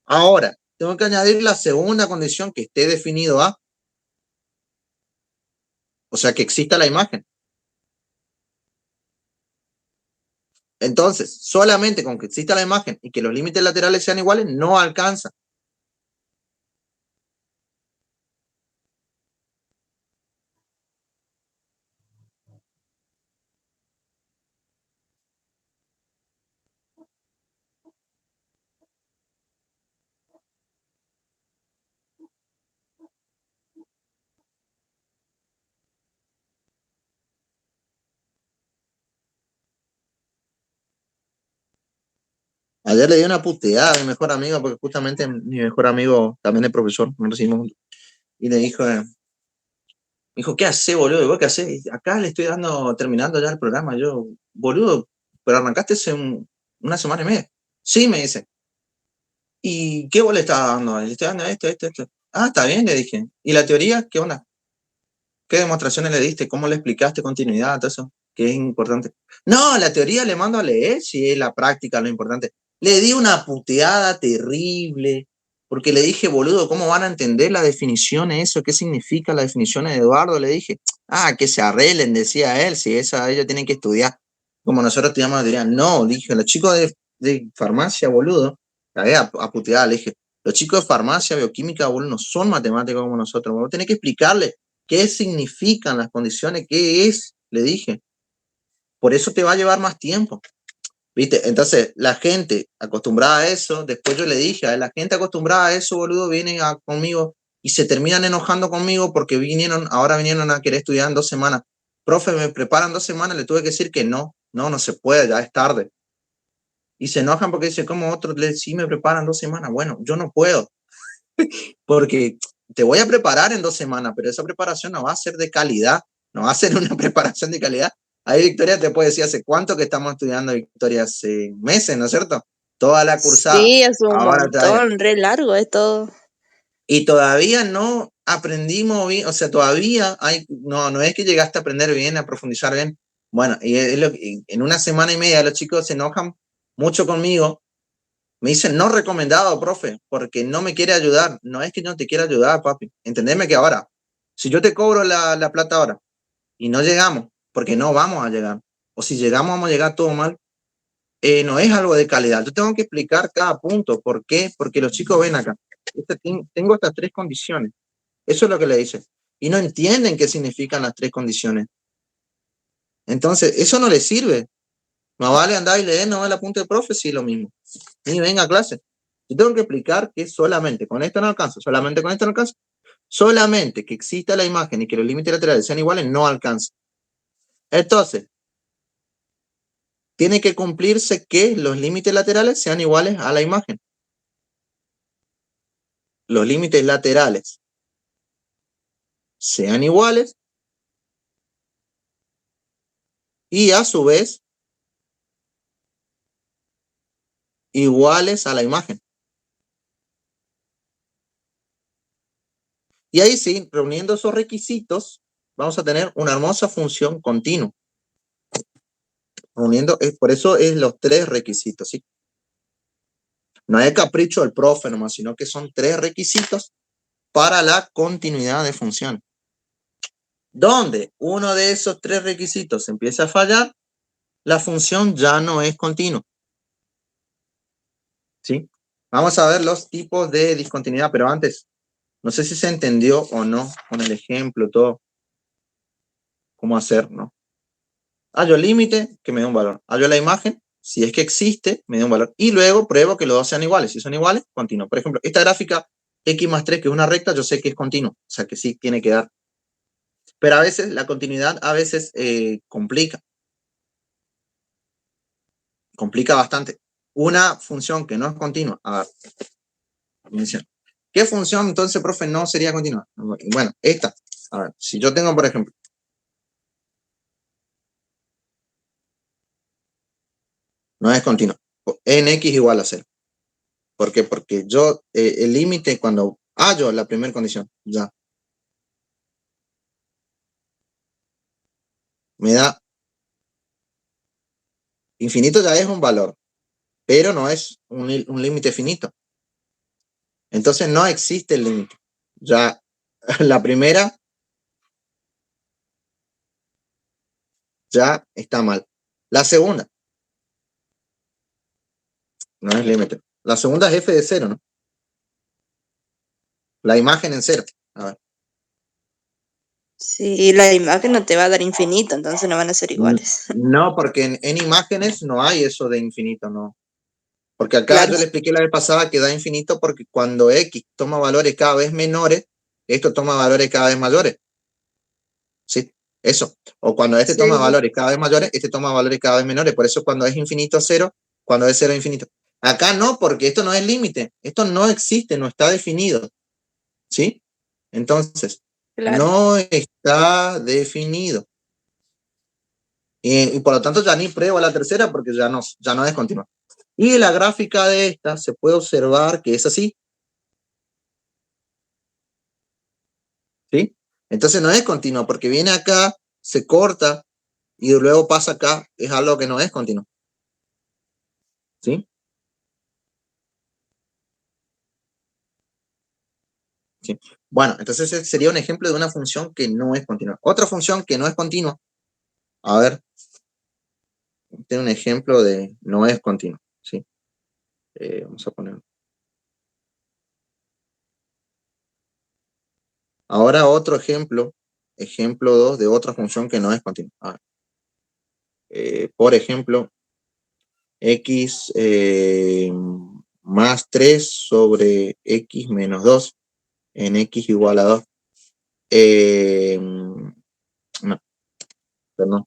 Ahora, tengo que añadir la segunda condición que esté definido A. O sea, que exista la imagen. Entonces, solamente con que exista la imagen y que los límites laterales sean iguales, no alcanza. Ayer le di una puteada a mi mejor amigo, porque justamente mi mejor amigo también es profesor, nos recibimos juntos, y le dijo, ¿qué hace, boludo? ¿Y vos qué hacés? Acá le estoy terminando ya el programa. Yo, boludo, pero arrancaste hace una semana y media. Sí, me dice. ¿Y qué vos le estás dando? Le estoy dando esto. Ah, está bien, le dije. ¿Y la teoría? ¿Qué onda? ¿Qué demostraciones le diste? ¿Cómo le explicaste continuidad? Todo eso, que es importante. No, la teoría le mando a leer, si es la práctica lo importante. Le di una puteada terrible, porque le dije, boludo, ¿cómo van a entender la definición eso? ¿Qué significa la definición de Eduardo? Le dije, que se arreglen, decía él, si esa ellos tienen que estudiar. Como nosotros estudiamos, dirían, no, dije, los chicos de farmacia, boludo, cagué a puteada, le dije, los chicos de farmacia, bioquímica, boludo, no son matemáticos como nosotros, boludo, tenés que explicarle qué significan las condiciones, qué es, le dije. Por eso te va a llevar más tiempo. ¿Viste? Entonces, la gente acostumbrada a eso, después yo le dije, la gente acostumbrada a eso, boludo, viene conmigo y se terminan enojando conmigo porque ahora vinieron a querer estudiar en 2 semanas. Profe, me preparan 2 semanas, le tuve que decir que no se puede, ya es tarde. Y se enojan porque dicen, como otros, sí me preparan 2 semanas. Bueno, yo no puedo, porque te voy a preparar en 2 semanas, pero esa preparación no va a ser de calidad, no va a ser una preparación de calidad. Ahí Victoria te puede decir hace cuánto que estamos estudiando, Victoria, hace meses, ¿no es cierto? Toda la cursada. Sí, es un Ahora todavía. montón, re largo es todo. Y todavía no aprendimos bien, o sea, todavía no es que llegaste a aprender bien, a profundizar bien. Bueno, y en una semana y media los chicos se enojan mucho conmigo. Me dicen, no recomendado, profe, porque no me quiere ayudar. No es que no te quiera ayudar, papi. Entendeme que ahora, si yo te cobro la plata ahora y no llegamos, porque no vamos a llegar, o si llegamos vamos a llegar todo mal, no es algo de calidad. Yo tengo que explicar cada punto. ¿Por qué? Porque los chicos ven acá. Tengo estas 3 condiciones. Eso es lo que le dicen. Y no entienden qué significan las 3 condiciones. Entonces, eso no les sirve. No vale andar y leer, no vale apunte de profe, sí, lo mismo. Ni venga a clase. Yo tengo que explicar que solamente con esto no alcanza, solamente con esto no alcanza. Solamente que exista la imagen y que los límites laterales sean iguales no alcanza. Entonces, tiene que cumplirse que los límites laterales sean iguales a la imagen. Los límites laterales sean iguales y a su vez iguales a la imagen. Y ahí sí, reuniendo esos requisitos, vamos a tener una hermosa función continua. Por eso es los 3 requisitos, ¿sí? No es capricho del profe nomás, sino que son 3 requisitos para la continuidad de función. Donde uno de esos 3 requisitos empieza a fallar, la función ya no es continua. ¿Sí? Vamos a ver los tipos de discontinuidad, pero antes, no sé si se entendió o no con el ejemplo, todo, cómo hacer, ¿no? Hallo el límite, que me dé un valor. Hallo la imagen, si es que existe, me dé un valor. Y luego pruebo que los dos sean iguales. Si son iguales, continúo. Por ejemplo, esta gráfica x más 3, que es una recta, yo sé que es continuo. O sea que sí tiene que dar. Pero a veces la continuidad complica. Complica bastante. Una función que no es continua. A ver, ¿qué función entonces, profe, no sería continua? Bueno, esta. A ver, si yo tengo, por ejemplo, no es continua. En x igual a 0. ¿Por qué? Porque yo, el límite, cuando hallo la primera condición, ya me da infinito, ya es un valor, pero no es un límite finito. Entonces no existe el límite. Ya la primera ya está mal. La segunda no es límite. La segunda es f de 0, ¿no? La imagen en 0. A ver. Sí, la imagen no te va a dar infinito, entonces no van a ser iguales. No, porque en imágenes no hay eso de infinito, no. Porque acá Claro, yo le expliqué la vez pasada que da infinito porque cuando x toma valores cada vez menores, esto toma valores cada vez mayores. ¿Sí? Eso. O cuando este toma sí, valores cada vez mayores, este toma valores cada vez menores. Por eso cuando es infinito 0, cuando es 0 infinito. Acá no, porque esto no es límite. Esto no existe, no está definido. ¿Sí? Entonces, claro. no está definido. Y por lo tanto ya ni pruebo la tercera porque ya no es continua. Y en la gráfica de esta se puede observar que es así. ¿Sí? Entonces no es continua porque viene acá, se corta y luego pasa acá. Es algo que no es continuo. ¿Sí? ¿Sí? Bueno, entonces ese sería un ejemplo de una función que no es continua. Otra función que no es continua. A ver, tiene un ejemplo de no es continua. ¿Sí? Vamos a poner. Ahora otro ejemplo, ejemplo 2 de otra función que no es continua. A ver, por ejemplo, x más 3 sobre x menos 2 en x igual a 2. No, perdón.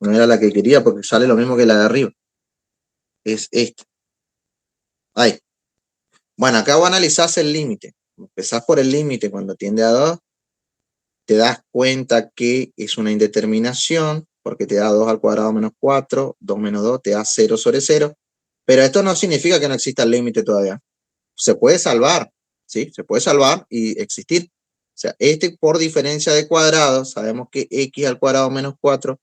No era la que quería porque sale lo mismo que la de arriba. Es esta. Ahí. Bueno, acá vos analizás el límite. Empezás por el límite cuando tiende a 2. Te das cuenta que es una indeterminación porque te da 2 al cuadrado menos 4. 2 menos 2 te da 0 sobre 0. Pero esto no significa que no exista el límite todavía. Se puede salvar, ¿sí? Se puede salvar y existir. O sea, este por diferencia de cuadrados, sabemos que x al cuadrado menos 4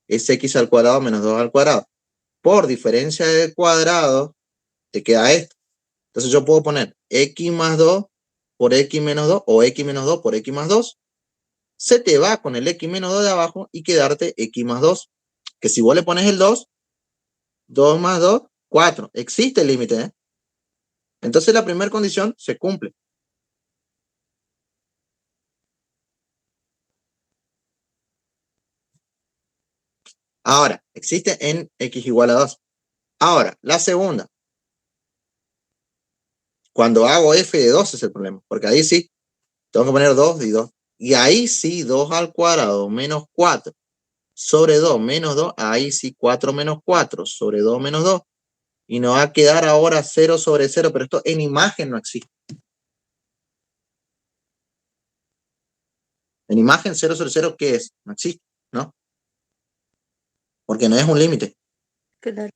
es x al cuadrado menos 2 al cuadrado. Por diferencia de cuadrados, te queda esto. Entonces yo puedo poner x más 2 por x menos 2 o x menos 2 por x más 2. Se te va con el x menos 2 de abajo y quedarte x más 2. Que si vos le pones el 2, 2 más 2, 4. Existe el límite, ¿eh? Entonces la primera condición se cumple. Ahora, existe en x igual a 2. Ahora, la segunda. Cuando hago f de 2 es el problema, porque ahí sí, tengo que poner 2 y 2. Y ahí sí, 2 al cuadrado menos 4 sobre 2 menos 2, ahí sí 4 menos 4 sobre 2 menos 2. Y nos va a quedar ahora 0 sobre 0, pero esto en imagen no existe. En imagen 0 sobre 0, ¿qué es? No existe, ¿no? Porque no es un límite, Claro.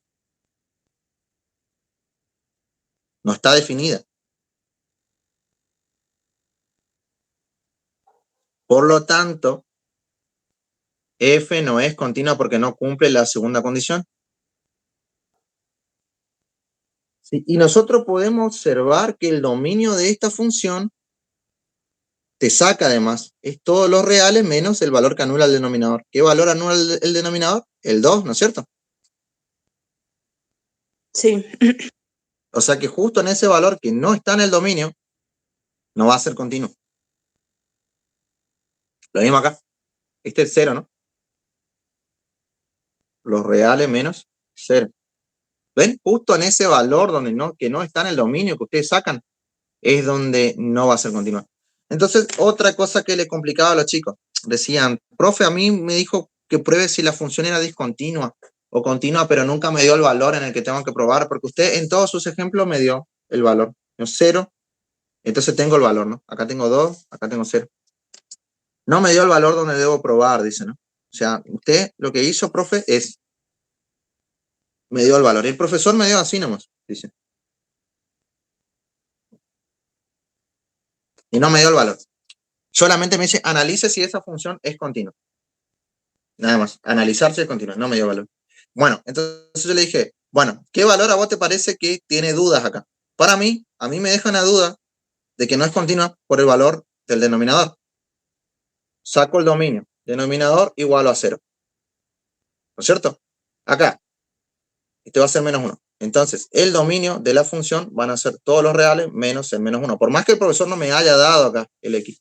no está definida. Por lo tanto, f no es continua porque no cumple la segunda condición. ¿Sí? Y nosotros podemos observar que el dominio de esta función te saca además, es todos los reales menos el valor que anula el denominador. ¿Qué valor anula el denominador? El 2, ¿no es cierto? Sí, O sea que justo en ese valor que no está en el dominio, no va a ser continuo. Lo mismo acá. Este es 0, ¿no? Los reales menos 0. ¿Ven? Justo en ese valor que no está en el dominio que ustedes sacan, es donde no va a ser continuo. Entonces, otra cosa que le complicaba a los chicos. Decían, profe, a mí me dijo que pruebe si la función era discontinua o continua, pero nunca me dio el valor en el que tengo que probar, porque usted en todos sus ejemplos me dio el valor. Yo 0, entonces tengo el valor, ¿no? Acá tengo 2, acá tengo 0. No me dio el valor donde debo probar, dice, ¿no? O sea, usted lo que hizo, profe, es, me dio el valor. Y el profesor me dio así nomás, dice. Y no me dio el valor. Solamente me dice, analice si esa función es continua. Nada más, analizar si es continua, no me dio valor. Bueno, entonces yo le dije, Bueno, ¿qué valor a vos te parece que tiene dudas acá? Para mí, a mí me deja una duda de que no es continua por el valor del denominador. Saco el dominio, denominador igual a 0. ¿No es cierto? Acá, este va a ser menos 1. Entonces, el dominio de la función van a ser todos los reales menos el menos 1. Por más que el profesor no me haya dado acá el x.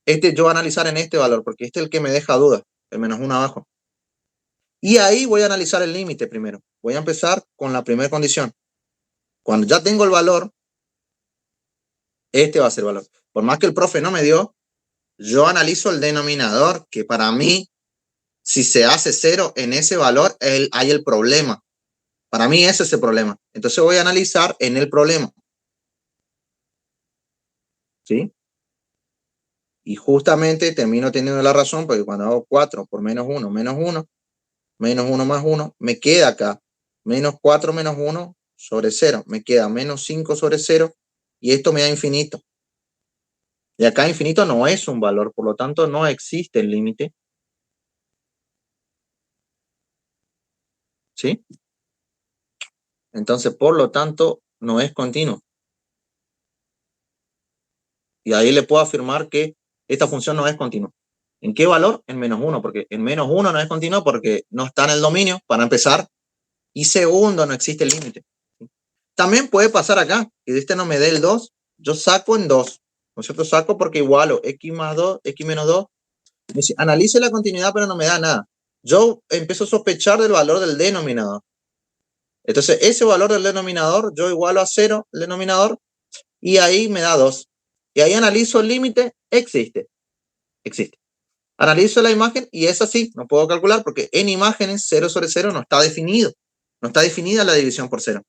Yo voy a analizar en este valor, porque este es el que me deja duda, el menos 1 abajo. Y ahí voy a analizar el límite primero. Voy a empezar con la primera condición. Cuando ya tengo el valor, este va a ser el valor. Por más que el profe no me dio, yo analizo el denominador, que para mí, si se hace 0 en ese valor, hay el problema. Para mí ese es el problema. Entonces voy a analizar en el problema. ¿Sí? Y justamente termino teniendo la razón, porque cuando hago 4 por menos 1, menos 1, menos 1 más 1, me queda acá menos 4 menos 1 sobre 0. Me queda menos 5 sobre 0, y esto me da infinito. Y acá infinito no es un valor, por lo tanto no existe el límite. ¿Sí? Entonces, por lo tanto, no es continuo. Y ahí le puedo afirmar que esta función no es continua. ¿En qué valor? En menos 1, porque en menos 1 no es continuo porque no está en el dominio, para empezar. Y segundo, no existe el límite. También puede pasar acá, que este no me dé el 2, yo saco en 2. ¿No es cierto? Saco porque igualo x más 2, x menos 2. Me dice, analice la continuidad, pero no me da nada. Yo empiezo a sospechar del valor del denominador. Entonces, ese valor del denominador, yo igualo a 0 el denominador, y ahí me da 2. Y ahí analizo el límite, existe. Analizo la imagen y es así, no puedo calcular porque en imágenes 0 sobre 0 no está definido. No está definida la división por 0.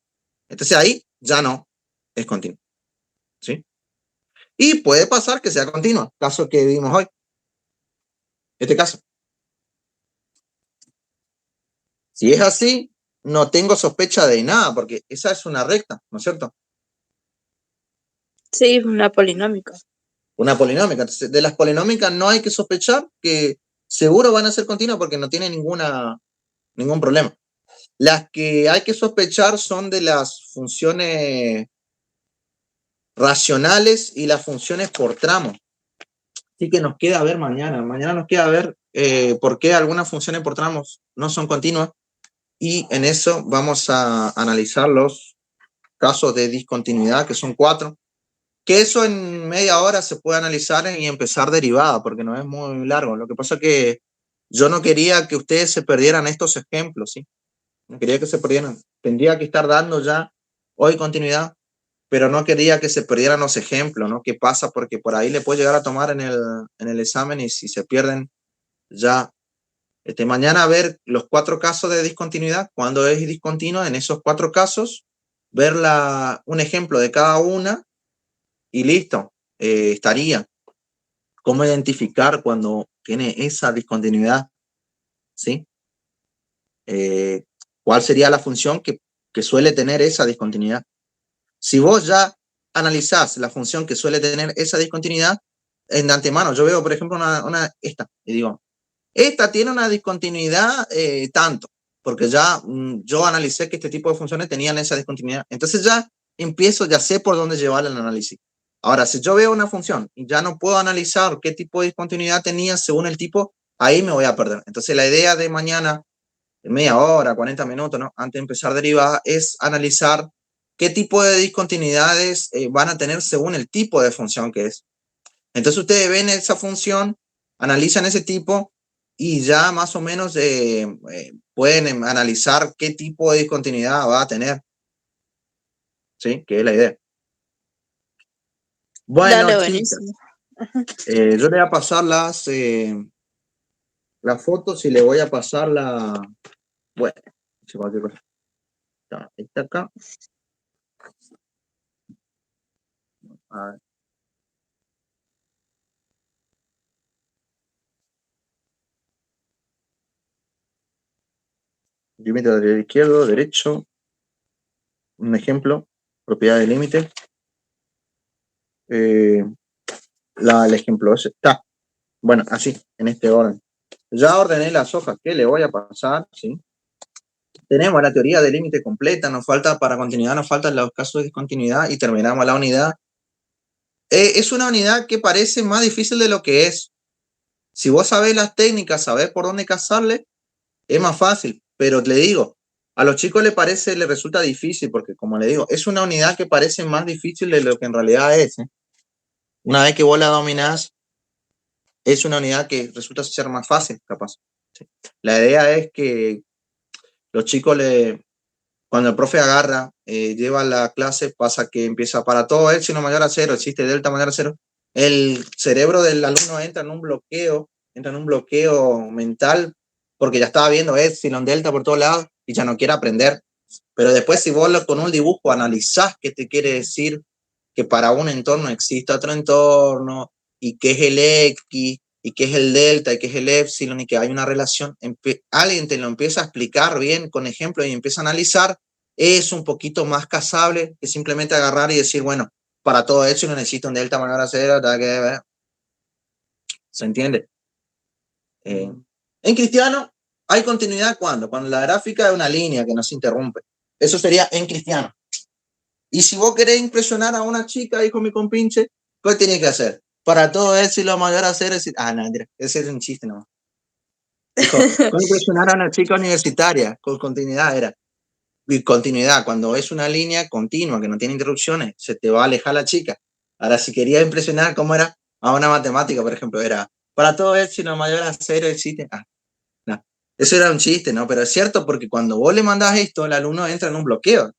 Entonces ahí ya no es continuo. ¿Sí? Y puede pasar que sea continua, caso que vimos hoy. Este caso. Si es así, no tengo sospecha de nada, porque esa es una recta, ¿no es cierto? Sí, una polinómica. Una polinómica. Entonces, de las polinómicas no hay que sospechar que seguro van a ser continuas porque no tienen ningún problema. Las que hay que sospechar son de las funciones racionales y las funciones por tramo. Así que nos queda ver mañana. Mañana nos queda ver por qué algunas funciones por tramos no son continuas. Y en eso vamos a analizar los casos de discontinuidad, que son 4. Que eso en media hora se puede analizar y empezar derivada, porque no es muy largo. Lo que pasa es que yo no quería que ustedes se perdieran estos ejemplos, ¿sí? No quería que se perdieran. Tendría que estar dando ya hoy continuidad, pero no quería que se perdieran los ejemplos, ¿no? ¿Qué pasa? Porque por ahí le puede llegar a tomar en el examen, y si se pierden ya, mañana a ver los 4 casos de discontinuidad, cuando es discontinua en esos 4 casos, ver un ejemplo de cada una y listo, estaría. ¿Cómo identificar cuando tiene esa discontinuidad? ¿Sí? ¿Cuál sería la función que suele tener esa discontinuidad? Si vos ya analizás la función que suele tener esa discontinuidad, en antemano, yo veo, por ejemplo, esta, y digo, esta tiene una discontinuidad tanto, porque ya yo analicé que este tipo de funciones tenían esa discontinuidad. Entonces ya ya sé por dónde llevar el análisis. Ahora, si yo veo una función y ya no puedo analizar qué tipo de discontinuidad tenía según el tipo, ahí me voy a perder. Entonces la idea de mañana, en media hora, 40 minutos, ¿no? Antes de empezar derivada, es analizar qué tipo de discontinuidades van a tener según el tipo de función que es. Entonces ustedes ven esa función, analizan ese tipo y ya más o menos pueden analizar qué tipo de discontinuidad va a tener. ¿Sí? Que es la idea. Bueno, Dale, chicas, buenísimo. yo le voy a pasar las fotos y le voy a pasar bueno, cualquier cosa. Está acá. A ver. Límite lateral izquierdo, derecho. Un ejemplo, propiedad de límite. El ejemplo ese está. Bueno, así, en este orden. Ya ordené las hojas que le voy a pasar, ¿sí? tenemos la teoría del límite completa, nos falta para continuidad, nos faltan los casos de discontinuidad y terminamos la unidad. Es una unidad que parece más difícil de lo que es. Si vos sabés las técnicas, sabés por dónde cazarle, es más fácil. Pero le digo, a los chicos les resulta difícil porque, como le digo, es una unidad que parece más difícil de lo que en realidad es. Una vez que vos la dominás, es una unidad que resulta ser más fácil, capaz. ¿Sí? La idea es que los chicos, cuando el profe agarra, lleva la clase, pasa que empieza para todo epsilon mayor a 0, existe delta mayor a 0, el cerebro del alumno entra en un bloqueo mental, porque ya estaba viendo epsilon, delta por todos lados, y ya no quiere aprender. Pero después, si vos con un dibujo analizás qué te quiere decir que para un entorno existe otro entorno, y qué es el X, y qué es el delta, y qué es el epsilon, y que hay una relación, alguien te lo empieza a explicar bien con ejemplos y empieza a analizar, es un poquito más casable que simplemente agarrar y decir, bueno, para todo epsilon necesito un delta mayor a 0, ¿se entiende? En cristiano hay continuidad cuando la gráfica es una línea que no se interrumpe. Eso sería en cristiano. Y si vos querés impresionar a una chica, dijo mi compinche, ¿qué tiene que hacer? Para todo epsilon mayor a 0, no, Andrea, ese es un chiste nomás. Dijo, ¿cómo impresionar a una chica universitaria? Con continuidad era. Y continuidad, cuando es una línea continua que no tiene interrupciones, se te va a alejar la chica. Ahora, si quería impresionar, ¿cómo era? A una matemática, por ejemplo, era, para todo epsilon mayor a 0 existe. No. Eso era un chiste, ¿no? Pero es cierto porque cuando vos le mandás esto, el alumno entra en un bloqueo.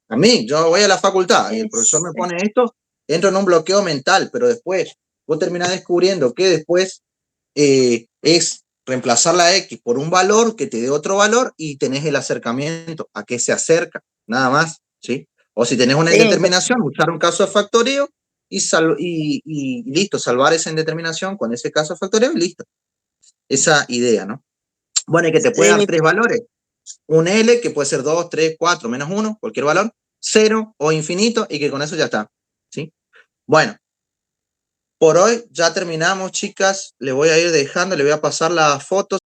A mí, yo voy a la facultad y el profesor me pone esto, entro en un bloqueo mental, pero después vos terminás descubriendo que después es reemplazar la X por un valor que te dé otro valor y tenés el acercamiento a qué se acerca, nada más, ¿sí? O si tenés una indeterminación, usar un caso de factoreo y listo, salvar esa indeterminación con ese caso de factoreo y listo. Esa idea, ¿no? Bueno, y que te puede dar 3 valores. Un L que puede ser 2, 3, 4, menos 1, cualquier valor, 0 o infinito, y que con eso ya está, ¿sí? Bueno, por hoy ya terminamos, chicas. Le voy a ir dejando, le voy a pasar las fotos.